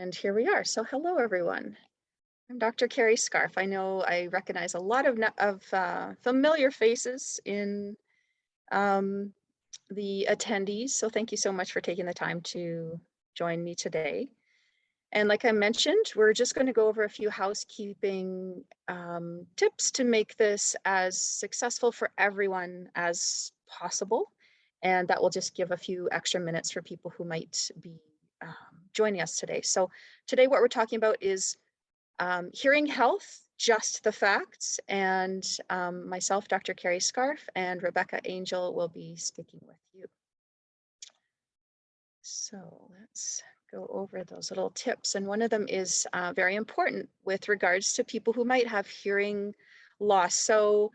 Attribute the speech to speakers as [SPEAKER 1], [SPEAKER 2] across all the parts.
[SPEAKER 1] And here we are. So hello, everyone. I'm Dr. Carrie Scarf. I know I recognize a lot of familiar faces in the attendees. So thank you so much for taking the time to join me today. And like I mentioned, we're just going to go over a few housekeeping tips to make this as successful for everyone as possible. And that will just give a few extra minutes for people who might be joining us today. So today what we're talking about is hearing health, just the facts, and myself, Dr. Carrie Scarf, and Rebekah Angel will be speaking with you. So let's go over those little tips. And one of them is very important with regards to people who might have hearing loss. So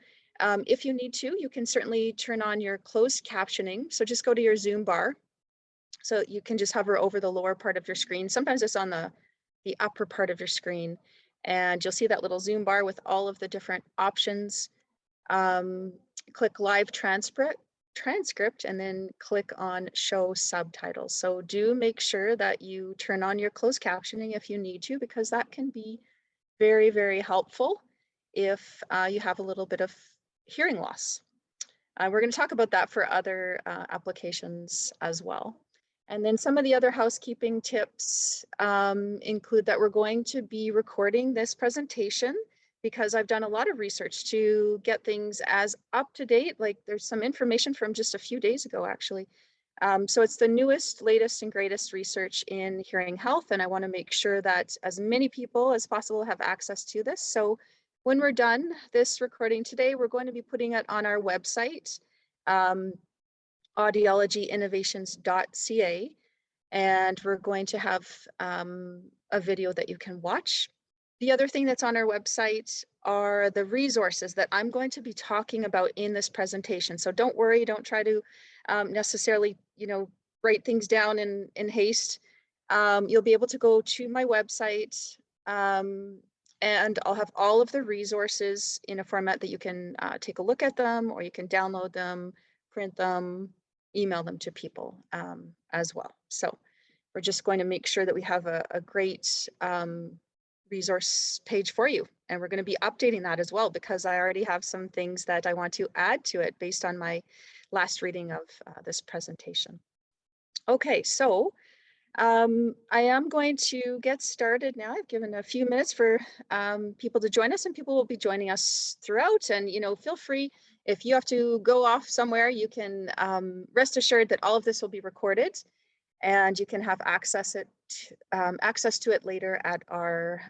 [SPEAKER 1] if you need to, you can certainly turn on your closed captioning. So just go to your Zoom bar. So you can just hover over the lower part of your screen. Sometimes it's on the upper part of your screen. And you'll see that little Zoom bar with all of the different options. Click live transcript and then click on show subtitles. So do make sure that you turn on your closed captioning if you need to, because that can be very, very helpful if you have a little bit of hearing loss. We're going to talk about that for other applications as well. And then some of the other housekeeping tips include that we're going to be recording this presentation because I've done a lot of research to get things as up to date. Like there's some information from just a few days ago, actually. So it's the newest, latest, and greatest research in hearing health. And I want to make sure that as many people as possible have access to this. So when we're done this recording today, we're going to be putting it on our website, audiologyinnovations.ca, and we're going to have a video that you can watch. The other thing that's on our website are the resources that I'm going to be talking about in this presentation. So don't worry, don't try to necessarily, write things down in haste. You'll be able to go to my website and I'll have all of the resources in a format that you can take a look at them, or you can download them, print them, email them to people as well. So we're just going to make sure that we have a great resource page for you. And we're going to be updating that as well, because I already have some things that I want to add to it based on my last reading of this presentation. Okay, so I am going to get started now. I've given a few minutes for people to join us, and people will be joining us throughout. And, feel free, if you have to go off somewhere, you can rest assured that all of this will be recorded, and you can have access to it later at our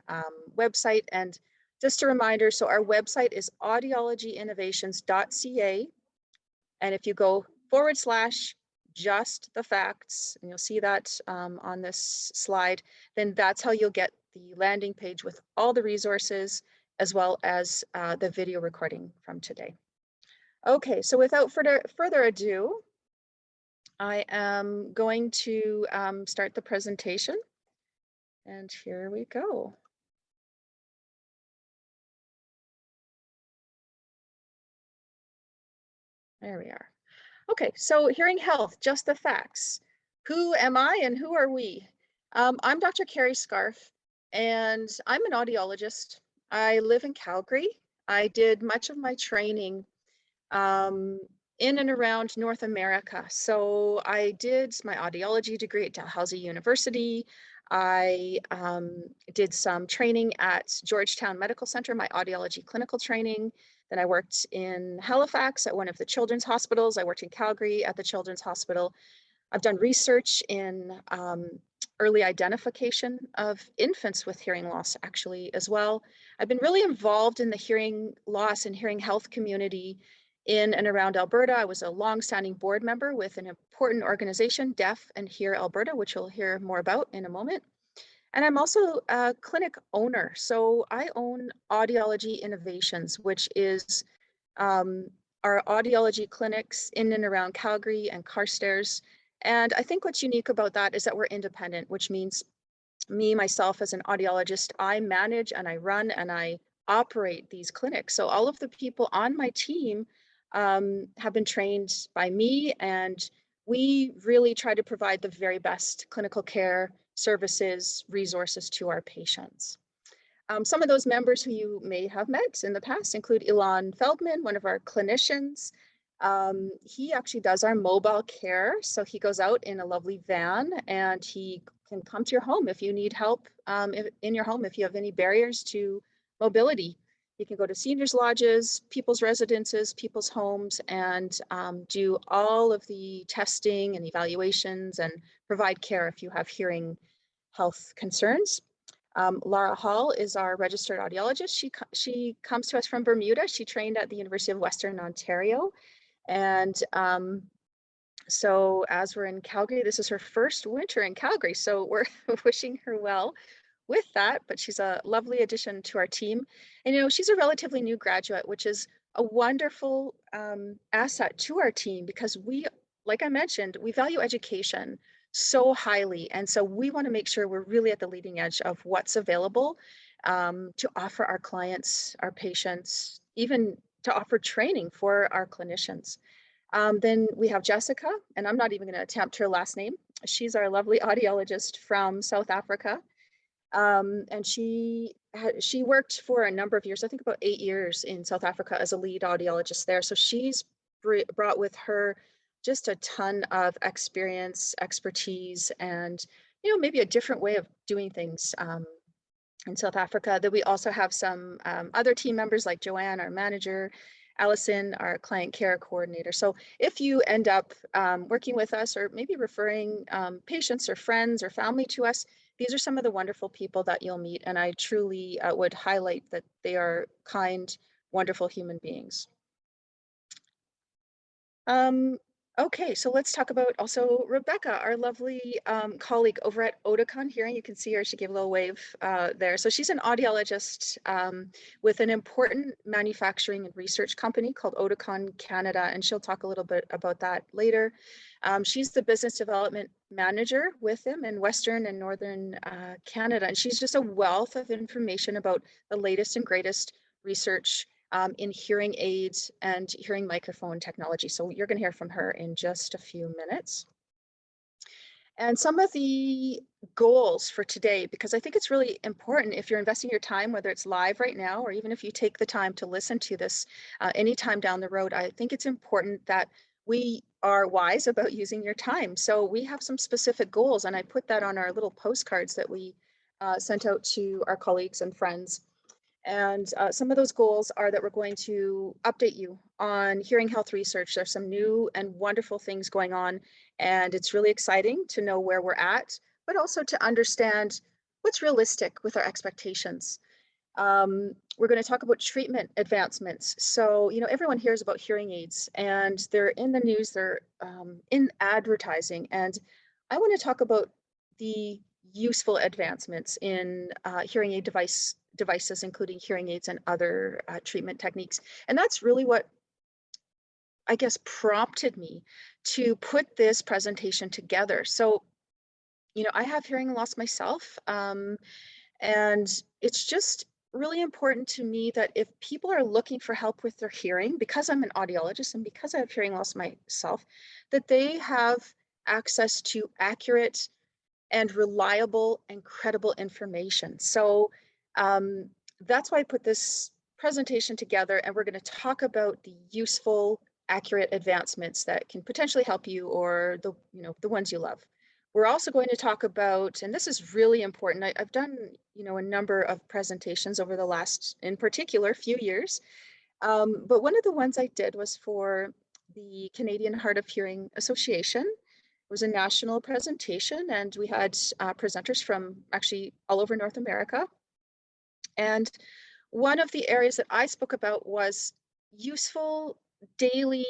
[SPEAKER 1] website. And just a reminder, so our website is audiologyinnovations.ca. And if you go /just the facts, and you'll see that on this slide, then that's how you'll get the landing page with all the resources, as well as the video recording from today. Okay, so without further ado, I am going to start the presentation, and here we go. There we are. Okay, so hearing health, just the facts. Who am I and who are we? I'm Dr. Carrie Scarf, and I'm an audiologist. I live in Calgary. I did much of my training in and around North America. So I did my audiology degree at Dalhousie University. I did some training at Georgetown Medical Center, my audiology clinical training. Then I worked in Halifax at one of the children's hospitals. I worked in Calgary at the Children's Hospital. I've done research in early identification of infants with hearing loss, actually, as well. I've been really involved in the hearing loss and hearing health community in and around Alberta. I was a long-standing board member with an important organization, Deaf and Hear Alberta, which you'll hear more about in a moment. And I'm also a clinic owner. So I own Audiology Innovations, which is our audiology clinics in and around Calgary and Carstairs. And I think what's unique about that is that we're independent, which means me, myself, as an audiologist, I manage and I run and I operate these clinics. So all of the people on my team have been trained by me, and we really try to provide the very best clinical care services, resources to our patients. Some of those members who you may have met in the past include Ilan Feldman, one of our clinicians. He actually does our mobile care. So he goes out in a lovely van and he can come to your home if you need help in your home, if you have any barriers to mobility. You can go to seniors lodges, people's residences, people's homes, and do all of the testing and evaluations and provide care if you have hearing health concerns. Laura Hall is our registered audiologist. She comes to us from Bermuda. She trained at the University of Western Ontario. And so as we're in Calgary, this is her first winter in Calgary. So we're wishing her well with that, but she's a lovely addition to our team. And, you know, she's a relatively new graduate, which is a wonderful asset to our team because we, like I mentioned, we value education so highly. And so we want to make sure we're really at the leading edge of what's available to offer our clients, our patients, even to offer training for our clinicians. Then we have Jessica, and I'm not even going to attempt her last name. She's our lovely audiologist from South Africa. And she worked for a number of years, I think about 8 years in South Africa as a lead audiologist there. So she's brought with her just a ton of experience, expertise, and, you know, maybe a different way of doing things in South Africa. That we also have some other team members like Joanne, our manager, Allison, our client care coordinator. So if you end up working with us or maybe referring patients or friends or family to us, these are some of the wonderful people that you'll meet. And I truly would highlight that they are kind, wonderful human beings. Okay, so let's talk about also Rebekah, our lovely colleague over at Oticon Hearing. You can see her, she gave a little wave there. So she's an audiologist with an important manufacturing and research company called Oticon Canada, and she'll talk a little bit about that later. She's the business development manager with them in Western and Northern Canada, and she's just a wealth of information about the latest and greatest research in hearing aids and hearing microphone technology. So you're going to hear from her in just a few minutes. And some of the goals for today, because I think it's really important if you're investing your time, whether it's live right now, or even if you take the time to listen to this anytime down the road, I think it's important that we are wise about using your time. So we have some specific goals, and I put that on our little postcards that we sent out to our colleagues and friends. And some of those goals are that we're going to update you on hearing health research. There's some new and wonderful things going on, and it's really exciting to know where we're at, but also to understand what's realistic with our expectations. We're going to talk about treatment advancements. So, you know, everyone hears about hearing aids and they're in the news, they're in advertising. And I want to talk about the useful advancements in hearing aid devices, including hearing aids and other treatment techniques. And that's really what, I guess, prompted me to put this presentation together. So, you know, I have hearing loss myself, and it's just really important to me that if people are looking for help with their hearing, because I'm an audiologist and because I have hearing loss myself, that they have access to accurate and reliable and credible information. So that's why I put this presentation together, and we're going to talk about the useful, accurate advancements that can potentially help you or the ones you love. We're also going to talk about, and this is really important, I've done a number of presentations over the last, in particular, few years, but one of the ones I did was for the Canadian Hard of Hearing Association. It was a national presentation, and we had presenters from actually all over North America. And one of the areas that I spoke about was useful daily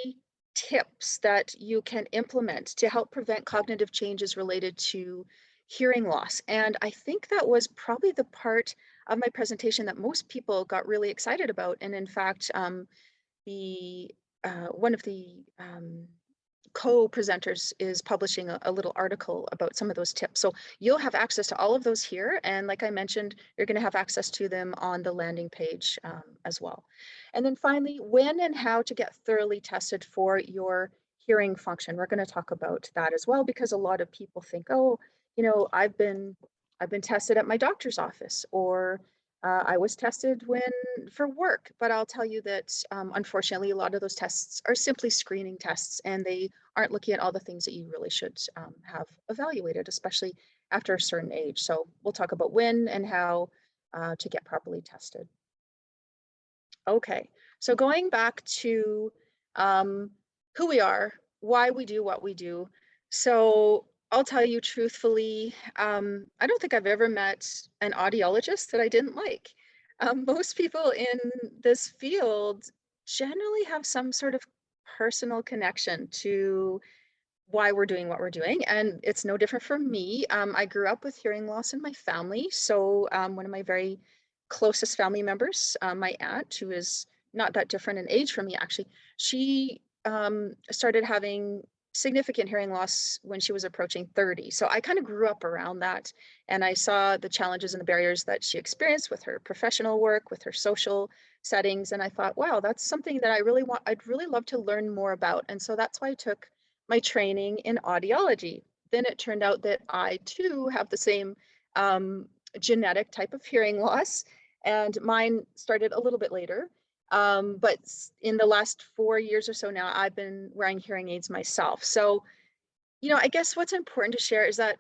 [SPEAKER 1] tips that you can implement to help prevent cognitive changes related to hearing loss. And I think that was probably the part of my presentation that most people got really excited about. And in fact, one of the co-presenters is publishing a little article about some of those tips. So you'll have access to all of those here. And like I mentioned, you're going to have access to them on the landing page as well. And then finally, when and how to get thoroughly tested for your hearing function. We're going to talk about that as well, because a lot of people think, oh, I've been tested at my doctor's office, or I was tested for work. But I'll tell you that unfortunately, a lot of those tests are simply screening tests, and they aren't looking at all the things that you really should have evaluated, especially after a certain age. So we'll talk about when and how to get properly tested. Okay, so going back to um, who we are, why we do what we do. So I'll tell you truthfully, I don't think I've ever met an audiologist that I didn't like. Most people in this field generally have some sort of personal connection to why we're doing what we're doing. And it's no different for me. I grew up with hearing loss in my family. So one of my very closest family members, my aunt, who is not that different in age from me, actually, she started having significant hearing loss when she was approaching 30. So I kind of grew up around that. And I saw the challenges and the barriers that she experienced with her professional work, with her social settings. And I thought, wow, that's something that I'd really love to learn more about. And so that's why I took my training in audiology. Then it turned out that I too have the same genetic type of hearing loss, and mine started a little bit later. But in the last 4 years or so now, I've been wearing hearing aids myself. So, I guess what's important to share is that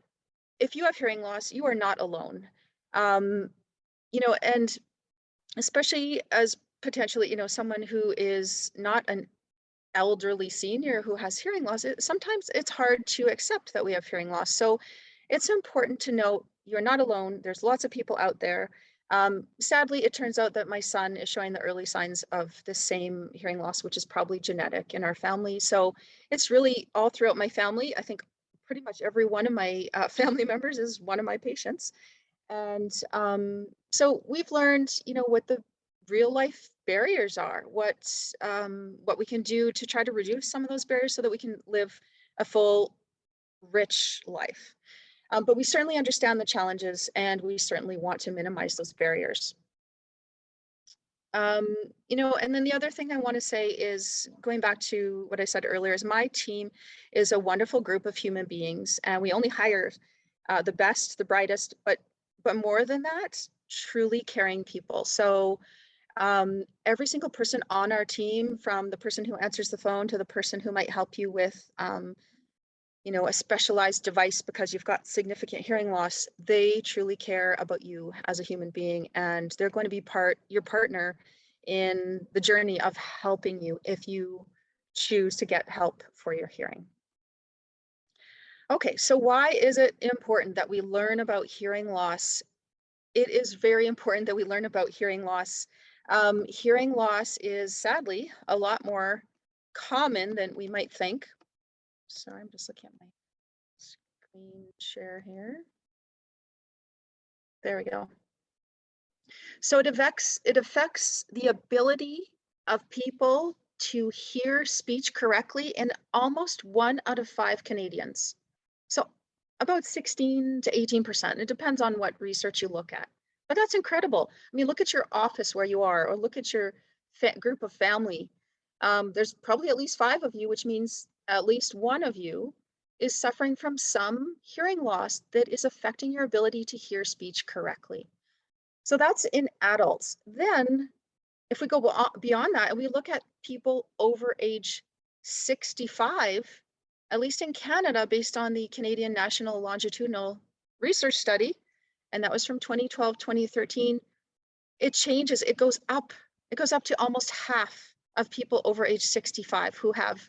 [SPEAKER 1] if you have hearing loss, you are not alone. Um, and especially as potentially, someone who is not an elderly senior who has hearing loss, sometimes it's hard to accept that we have hearing loss. So it's important to know you're not alone. There's lots of people out there. Sadly, it turns out that my son is showing the early signs of the same hearing loss, which is probably genetic in our family. So it's really all throughout my family. I think pretty much every one of my family members is one of my patients. And so we've learned, what the real life barriers are, what we can do to try to reduce some of those barriers so that we can live a full, rich life. But we certainly understand the challenges, and we certainly want to minimize those barriers. And then the other thing I want to say is, going back to what I said earlier, is my team is a wonderful group of human beings, and we only hire the best, the brightest, but more than that, truly caring people. So every single person on our team, from the person who answers the phone to the person who might help you with a specialized device because you've got significant hearing loss, they truly care about you as a human being, and they're going to be your partner in the journey of helping you if you choose to get help for your hearing. Okay, so why is it important that we learn about hearing loss? It is very important that we learn about hearing loss. Hearing loss is sadly a lot more common than we might think. Sorry, I'm just looking at my screen share here. There we go. So it affects the ability of people to hear speech correctly in almost 1 out of 5 Canadians. So about 16 to 18%. It depends on what research you look at. But that's incredible. I mean, look at your office where you are, or look at your group of family. There's probably at least 5 of you, which means at least one of you is suffering from some hearing loss that is affecting your ability to hear speech correctly. So that's in adults. Then if we go beyond that and we look at people over age 65, at least in Canada, based on the Canadian National Longitudinal Research Study, and that was from 2012, 2013, it changes, it goes up to almost half of people over age 65 who have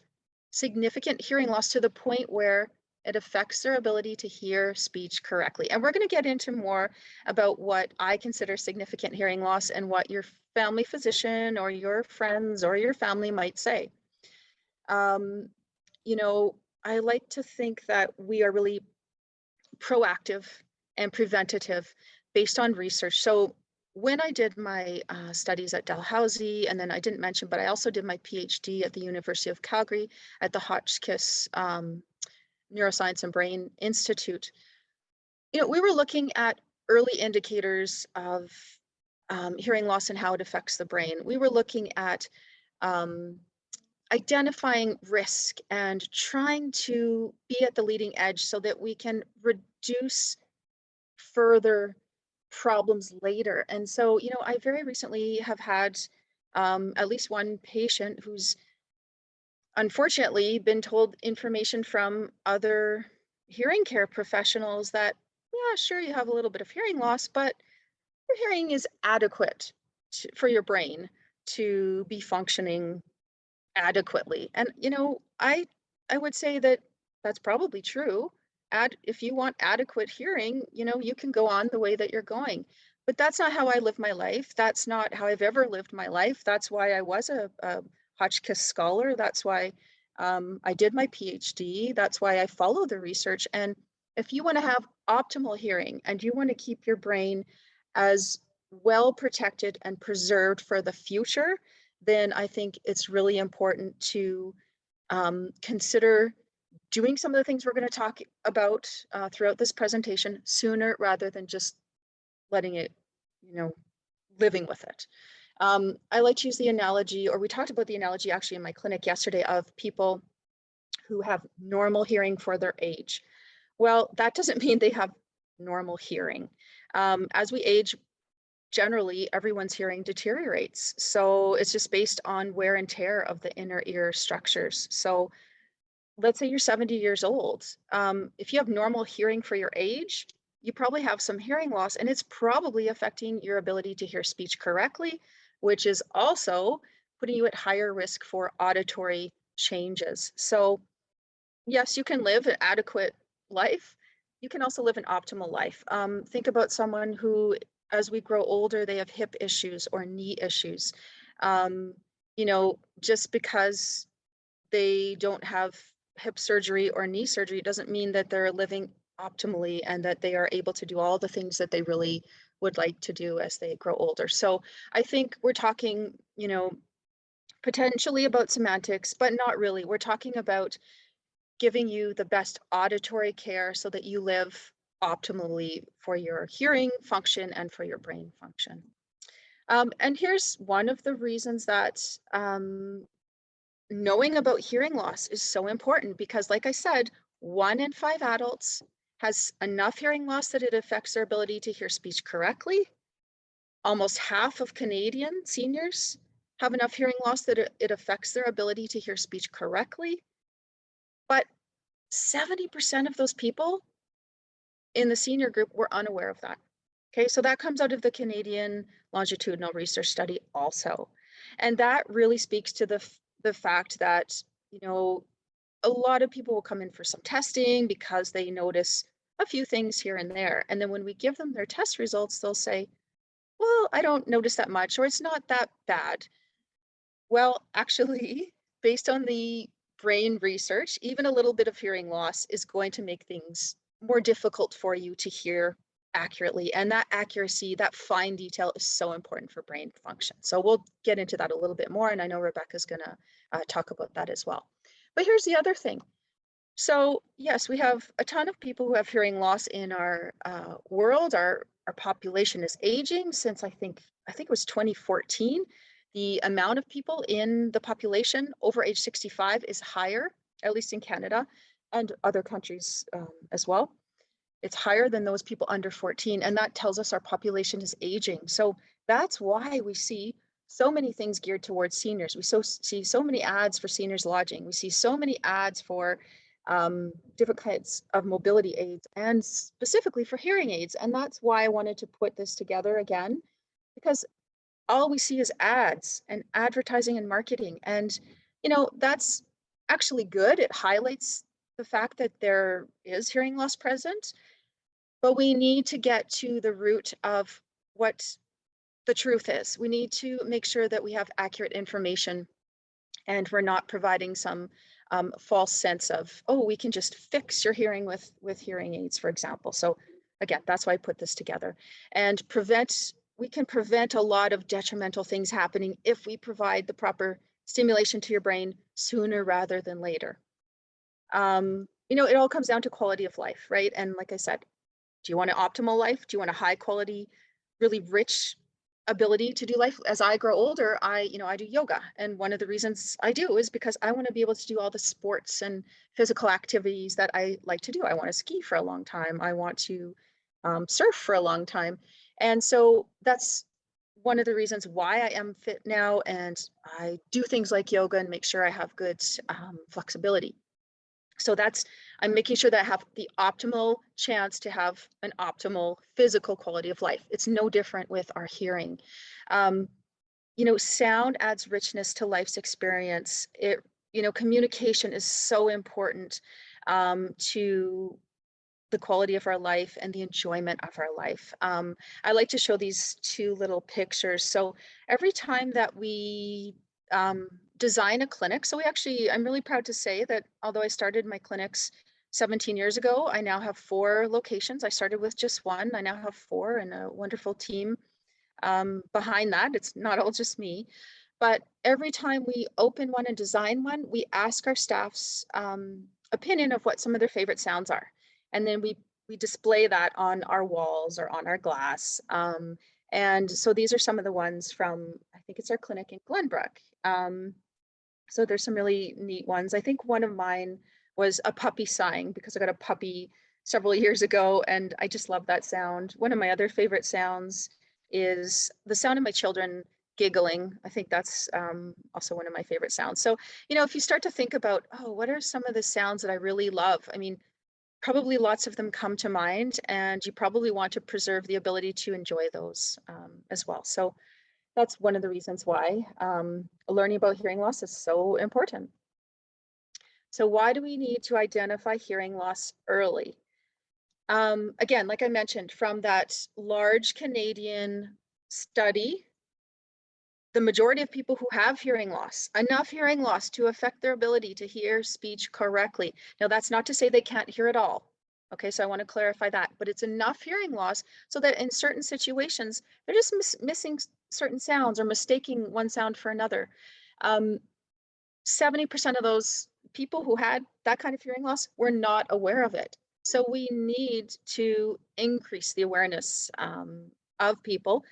[SPEAKER 1] significant hearing loss to the point where it affects their ability to hear speech correctly. And we're going to get into more about what I consider significant hearing loss and what your family physician or your friends or your family might say. I like to think that we are really proactive and preventative based on research. So when I did my studies at Dalhousie, and then I didn't mention, but I also did my PhD at the University of Calgary at the Hotchkiss Neuroscience and Brain Institute, we were looking at early indicators of hearing loss and how it affects the brain. We were looking at identifying risk and trying to be at the leading edge so that we can reduce further problems later. And so, I very recently have had at least one patient who's unfortunately been told information from other hearing care professionals that, yeah, sure, you have a little bit of hearing loss, but your hearing is adequate for your brain to be functioning adequately. And I would say that that's probably true. If you want adequate hearing, you can go on the way that you're going. But that's not how I live my life. That's not how I've ever lived my life. That's why I was a Hotchkiss scholar. That's why I did my PhD. That's why I follow the research. And if you want to have optimal hearing and you want to keep your brain as well protected and preserved for the future, then I think it's really important to consider doing some of the things we're going to talk about throughout this presentation sooner rather than just letting it, living with it. I like to use the analogy, or we talked about the analogy actually in my clinic yesterday, of people who have normal hearing for their age. Well, that doesn't mean they have normal hearing. As we age, generally everyone's hearing deteriorates. So it's just based on wear and tear of the inner ear structures. So let's say you're 70 years old. If you have normal hearing for your age, you probably have some hearing loss, and it's probably affecting your ability to hear speech correctly, which is also putting you at higher risk for auditory changes. So yes, you can live an adequate life. You can also live an optimal life. Think about someone who, as we grow older, they have hip issues or knee issues. Just because they don't have hip surgery or knee surgery doesn't mean that they're living optimally and that they are able to do all the things that they really would like to do as they grow older. So I think we're talking, potentially about semantics, but not really. We're talking about giving you the best auditory care so that you live optimally for your hearing function and for your brain function. And here's one of the reasons that knowing about hearing loss is so important, because like I said, 1 in 5 adults has enough hearing loss that it affects their ability to hear speech correctly. Almost half of Canadian seniors have enough hearing loss that it affects their ability to hear speech correctly. But 70% of those people in the senior group were unaware of that. Okay, so that comes out of the Canadian longitudinal research study also. And that really speaks to the fact that, a lot of people will come in for some testing because they notice a few things here and there. And then when we give them their test results, they'll say, well, I don't notice that much, or it's not that bad. Well, actually, based on the brain research, even a little bit of hearing loss is going to make things more difficult for you to hear accurately. And that accuracy, that fine detail is so important for brain function. So we'll get into that a little bit more. And I know Rebekah's going to talk about that as well. But here's the other thing. So yes, we have a ton of people who have hearing loss in our world. Our population is aging. Since I think it was 2014, the amount of people in the population over age 65 is higher, at least in Canada and other countries as well. It's higher than those people under 14, and that tells us our population is aging. So that's why we see so many things geared towards seniors. We see so many ads for seniors lodging. We see so many ads for different kinds of mobility aids, and specifically for hearing aids. And that's why I wanted to put this together again, because all we see is ads and advertising and marketing. And, that's actually good. It highlights the fact that there is hearing loss present, but we need to get to the root of what the truth is. We need to make sure that we have accurate information and we're not providing some false sense of, oh, we can just fix your hearing with hearing aids, for example. So again, that's why I put this together. And we can prevent a lot of detrimental things happening if we provide the proper stimulation to your brain sooner rather than later. It all comes down to quality of life, right? And like I said, do you want an optimal life? Do you want a high quality, really rich ability to do life. As I grow older, I do yoga. And one of the reasons I do is because I want to be able to do all the sports and physical activities that I like to do. I want to ski for a long time. I want to surf for a long time. And so that's one of the reasons why I am fit now. And I do things like yoga and make sure I have good flexibility. So I'm making sure that I have the optimal chance to have an optimal physical quality of life. It's no different with our hearing. Sound adds richness to life's experience. Communication is so important to the quality of our life and the enjoyment of our life. I like to show these two little pictures. So every time that we design a clinic, I'm really proud to say that although I started my clinics 17 years ago, I now have 4 locations. I started with just one. I now have 4 and a wonderful team behind that. It's not all just me. But every time we open one and design one, we ask our staff's opinion of what some of their favorite sounds are. And then we display that on our walls or on our glass. And so these are some of the ones from, I think it's our clinic in Glenbrook. So there's some really neat ones. I think one of mine was a puppy sighing because I got a puppy several years ago and I just love that sound. One of my other favorite sounds is the sound of my children giggling. I think that's also one of my favorite sounds. So, if you start to think about, what are some of the sounds that I really love? I mean, probably lots of them come to mind, and you probably want to preserve the ability to enjoy those as well. So that's one of the reasons why learning about hearing loss is so important. So why do we need to identify hearing loss early? Again, like I mentioned, from that large Canadian study, the majority of people who have hearing loss, enough hearing loss to affect their ability to hear speech correctly. Now, that's not to say they can't hear at all. Okay, so I want to clarify that, but it's enough hearing loss so that in certain situations, they're just missing certain sounds or mistaking one sound for another. 70% of those people who had that kind of hearing loss were not aware of it. So we need to increase the awareness of people,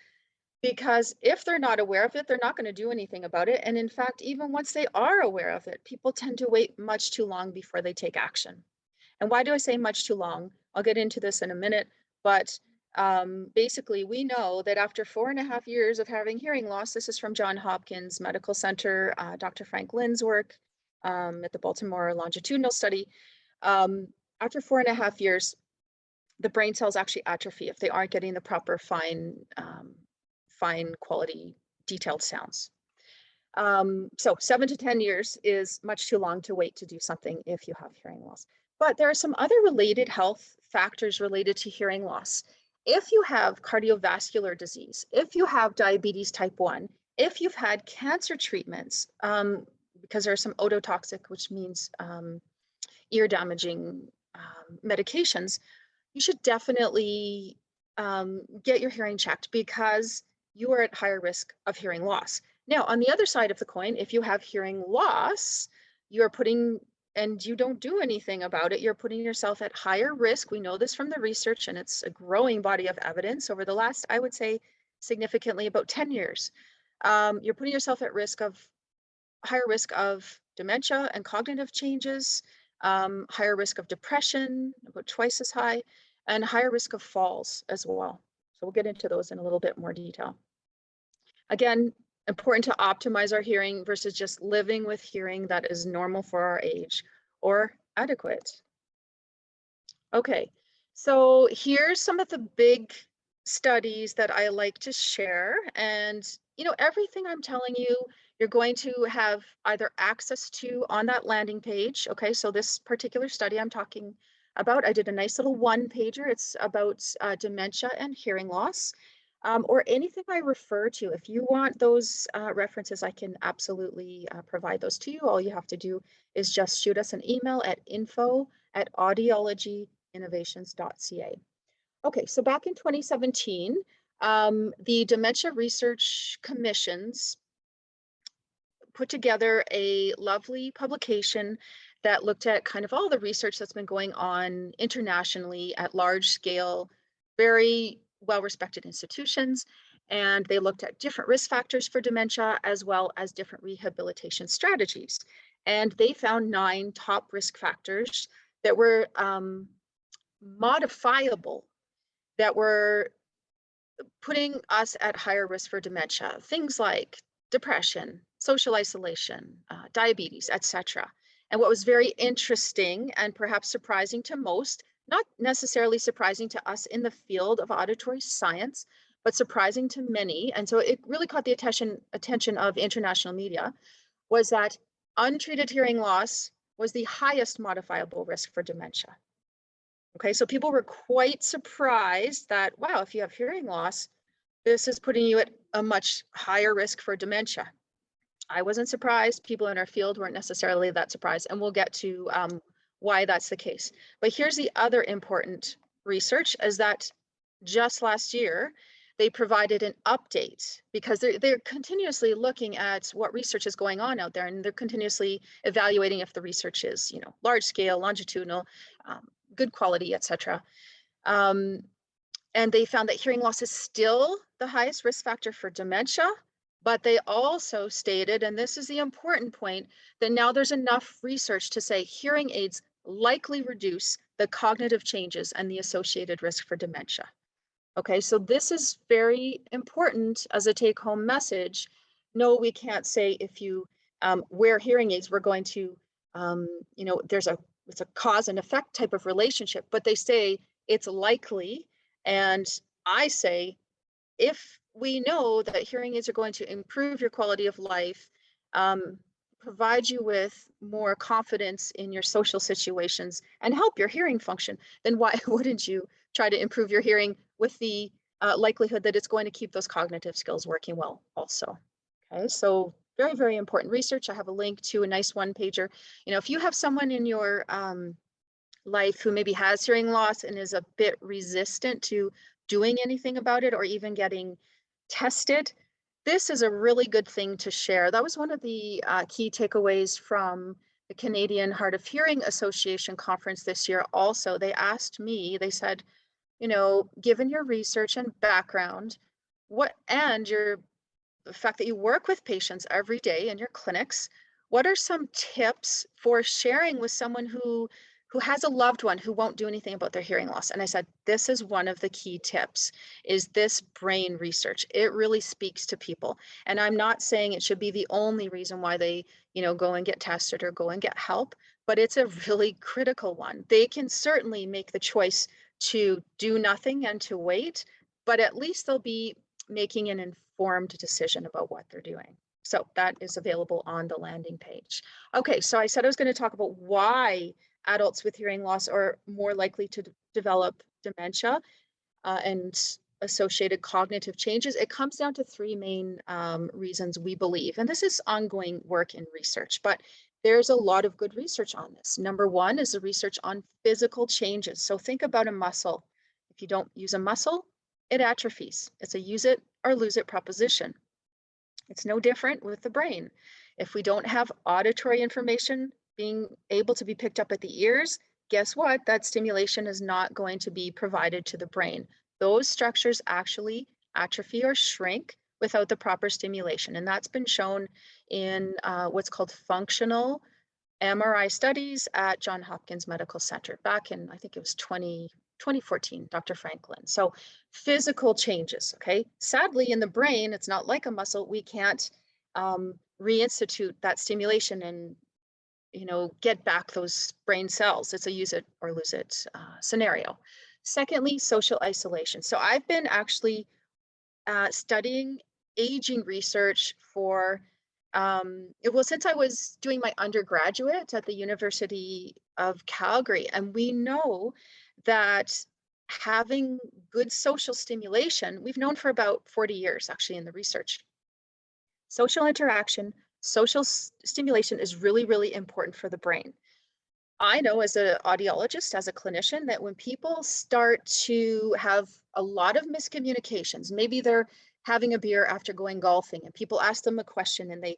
[SPEAKER 1] because if they're not aware of it, they're not going to do anything about it. And in fact, even once they are aware of it, people tend to wait much too long before they take action. And why do I say much too long? I'll get into this in a minute, but basically we know that after 4.5 years of having hearing loss, this is from Johns Hopkins Medical Center, Dr. Frank Lynn's work at the Baltimore longitudinal study. After 4.5 years, the brain cells actually atrophy if they aren't getting the proper fine quality detailed sounds. So 7 to 10 years is much too long to wait to do something if you have hearing loss. But there are some other related health factors related to hearing loss. If you have cardiovascular disease, if you have diabetes type 1, if you've had cancer treatments, because there are some ototoxic, which means ear damaging medications, you should definitely get your hearing checked because you are at higher risk of hearing loss. Now, on the other side of the coin, if you have hearing loss, you're putting, and you don't do anything about it, you're putting yourself at higher risk. We know this from the research, and it's a growing body of evidence over the last, I would say, significantly about 10 years. You're putting yourself at higher risk of dementia and cognitive changes, higher risk of depression, about twice as high, and higher risk of falls as well. So we'll get into those in a little bit more detail. Again, important to optimize our hearing versus just living with hearing that is normal for our age or adequate. Okay, so here's some of the big studies that I like to share. And, everything I'm telling you, you're going to have either access to on that landing page. Okay, so this particular study I'm talking about, I did a nice little one-pager. It's about dementia and hearing loss, or anything I refer to. If you want those references, I can absolutely provide those to you. All you have to do is just shoot us an email at info@audiologyinnovations.ca. Okay, so back in 2017, the Dementia Research Commissions put together a lovely publication that looked at kind of all the research that's been going on internationally at large scale, very well-respected institutions, and they looked at different risk factors for dementia as well as different rehabilitation strategies. And they found 9 top risk factors that were modifiable, that were putting us at higher risk for dementia. Things like depression, social isolation, diabetes, etc. And what was very interesting and perhaps surprising to most, not necessarily surprising to us in the field of auditory science, but surprising to many, and so it really caught the attention of international media, was that untreated hearing loss was the highest modifiable risk for dementia. Okay, so people were quite surprised that, wow, if you have hearing loss, this is putting you at a much higher risk for dementia. I wasn't surprised. People in our field weren't necessarily that surprised, and we'll get to why that's the case. But here's the other important research, is that just last year, they provided an update, because they're continuously looking at what research is going on out there, and they're continuously evaluating if the research is, large scale, longitudinal, good quality, etc. And they found that hearing loss is still the highest risk factor for dementia, but they also stated, and this is the important point, that now there's enough research to say hearing aids likely reduce the cognitive changes and the associated risk for dementia. Okay, so this is very important as a take-home message. No, we can't say if you wear hearing aids, we're going to, it's a cause and effect type of relationship, but they say it's likely. And I say, if we know that hearing aids are going to improve your quality of life, provide you with more confidence in your social situations, and help your hearing function, then why wouldn't you try to improve your hearing with the likelihood that it's going to keep those cognitive skills working well also? Okay, so very, very important research. I have a link to a nice one-pager. If you have someone in your life who maybe has hearing loss and is a bit resistant to doing anything about it or even getting tested, this is a really good thing to share. That was one of the key takeaways from the Canadian Hard of Hearing Association conference this year. Also, they asked me, they said, given your research and background, the fact that you work with patients every day in your clinics, what are some tips for sharing with someone who has a loved one who won't do anything about their hearing loss? And I said, this is one of the key tips, is this brain research. It really speaks to people. And I'm not saying it should be the only reason why they, go and get tested or go and get help, but it's a really critical one. They can certainly make the choice to do nothing and to wait, but at least they'll be making an informed decision about what they're doing. So that is available on the landing page. Okay, so I said I was going to talk about why adults with hearing loss are more likely to develop dementia and associated cognitive changes. It comes down to 3 main reasons we believe, and this is ongoing work in research, but there's a lot of good research on this. Number 1 is the research on physical changes. So think about a muscle. If you don't use a muscle, it atrophies. It's a use it or lose it proposition. It's no different with the brain. If we don't have auditory information being able to be picked up at the ears, guess what? That stimulation is not going to be provided to the brain. Those structures actually atrophy or shrink without the proper stimulation. And that's been shown in what's called functional MRI studies at Johns Hopkins Medical Center back in, I think it was 2014, Dr. Franklin. So physical changes, okay? Sadly, in the brain, it's not like a muscle. We can't reinstitute that stimulation and get back those brain cells. It's a use it or lose it scenario. Secondly, social isolation. So I've been actually studying aging research for, since I was doing my undergraduate at the University of Calgary. And we know that having good social stimulation, we've known for about 40 years actually in the research. Social interaction, social stimulation is really, really important for the brain. I know as an audiologist, as a clinician, that when people start to have a lot of miscommunications, maybe they're having a beer after going golfing and people ask them a question and they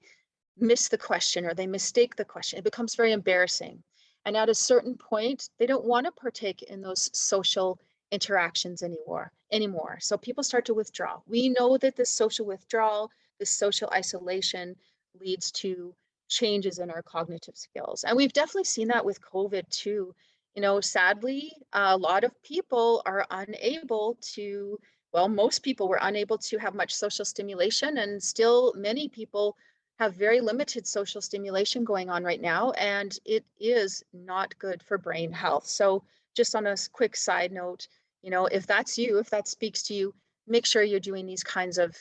[SPEAKER 1] miss the question or they mistake the question, it becomes very embarrassing. And at a certain point, they don't want to partake in those social interactions anymore. So people start to withdraw. We know that this social withdrawal, this social isolation leads to changes in our cognitive skills. And we've definitely seen that with COVID too. You know, sadly, a lot of people are unable to, well, most people were unable to have much social stimulation, and still many people have very limited social stimulation going on right now, and it is not good for brain health. So just on a quick side note, you know, if that's you, if that speaks to you, make sure you're doing these kinds of,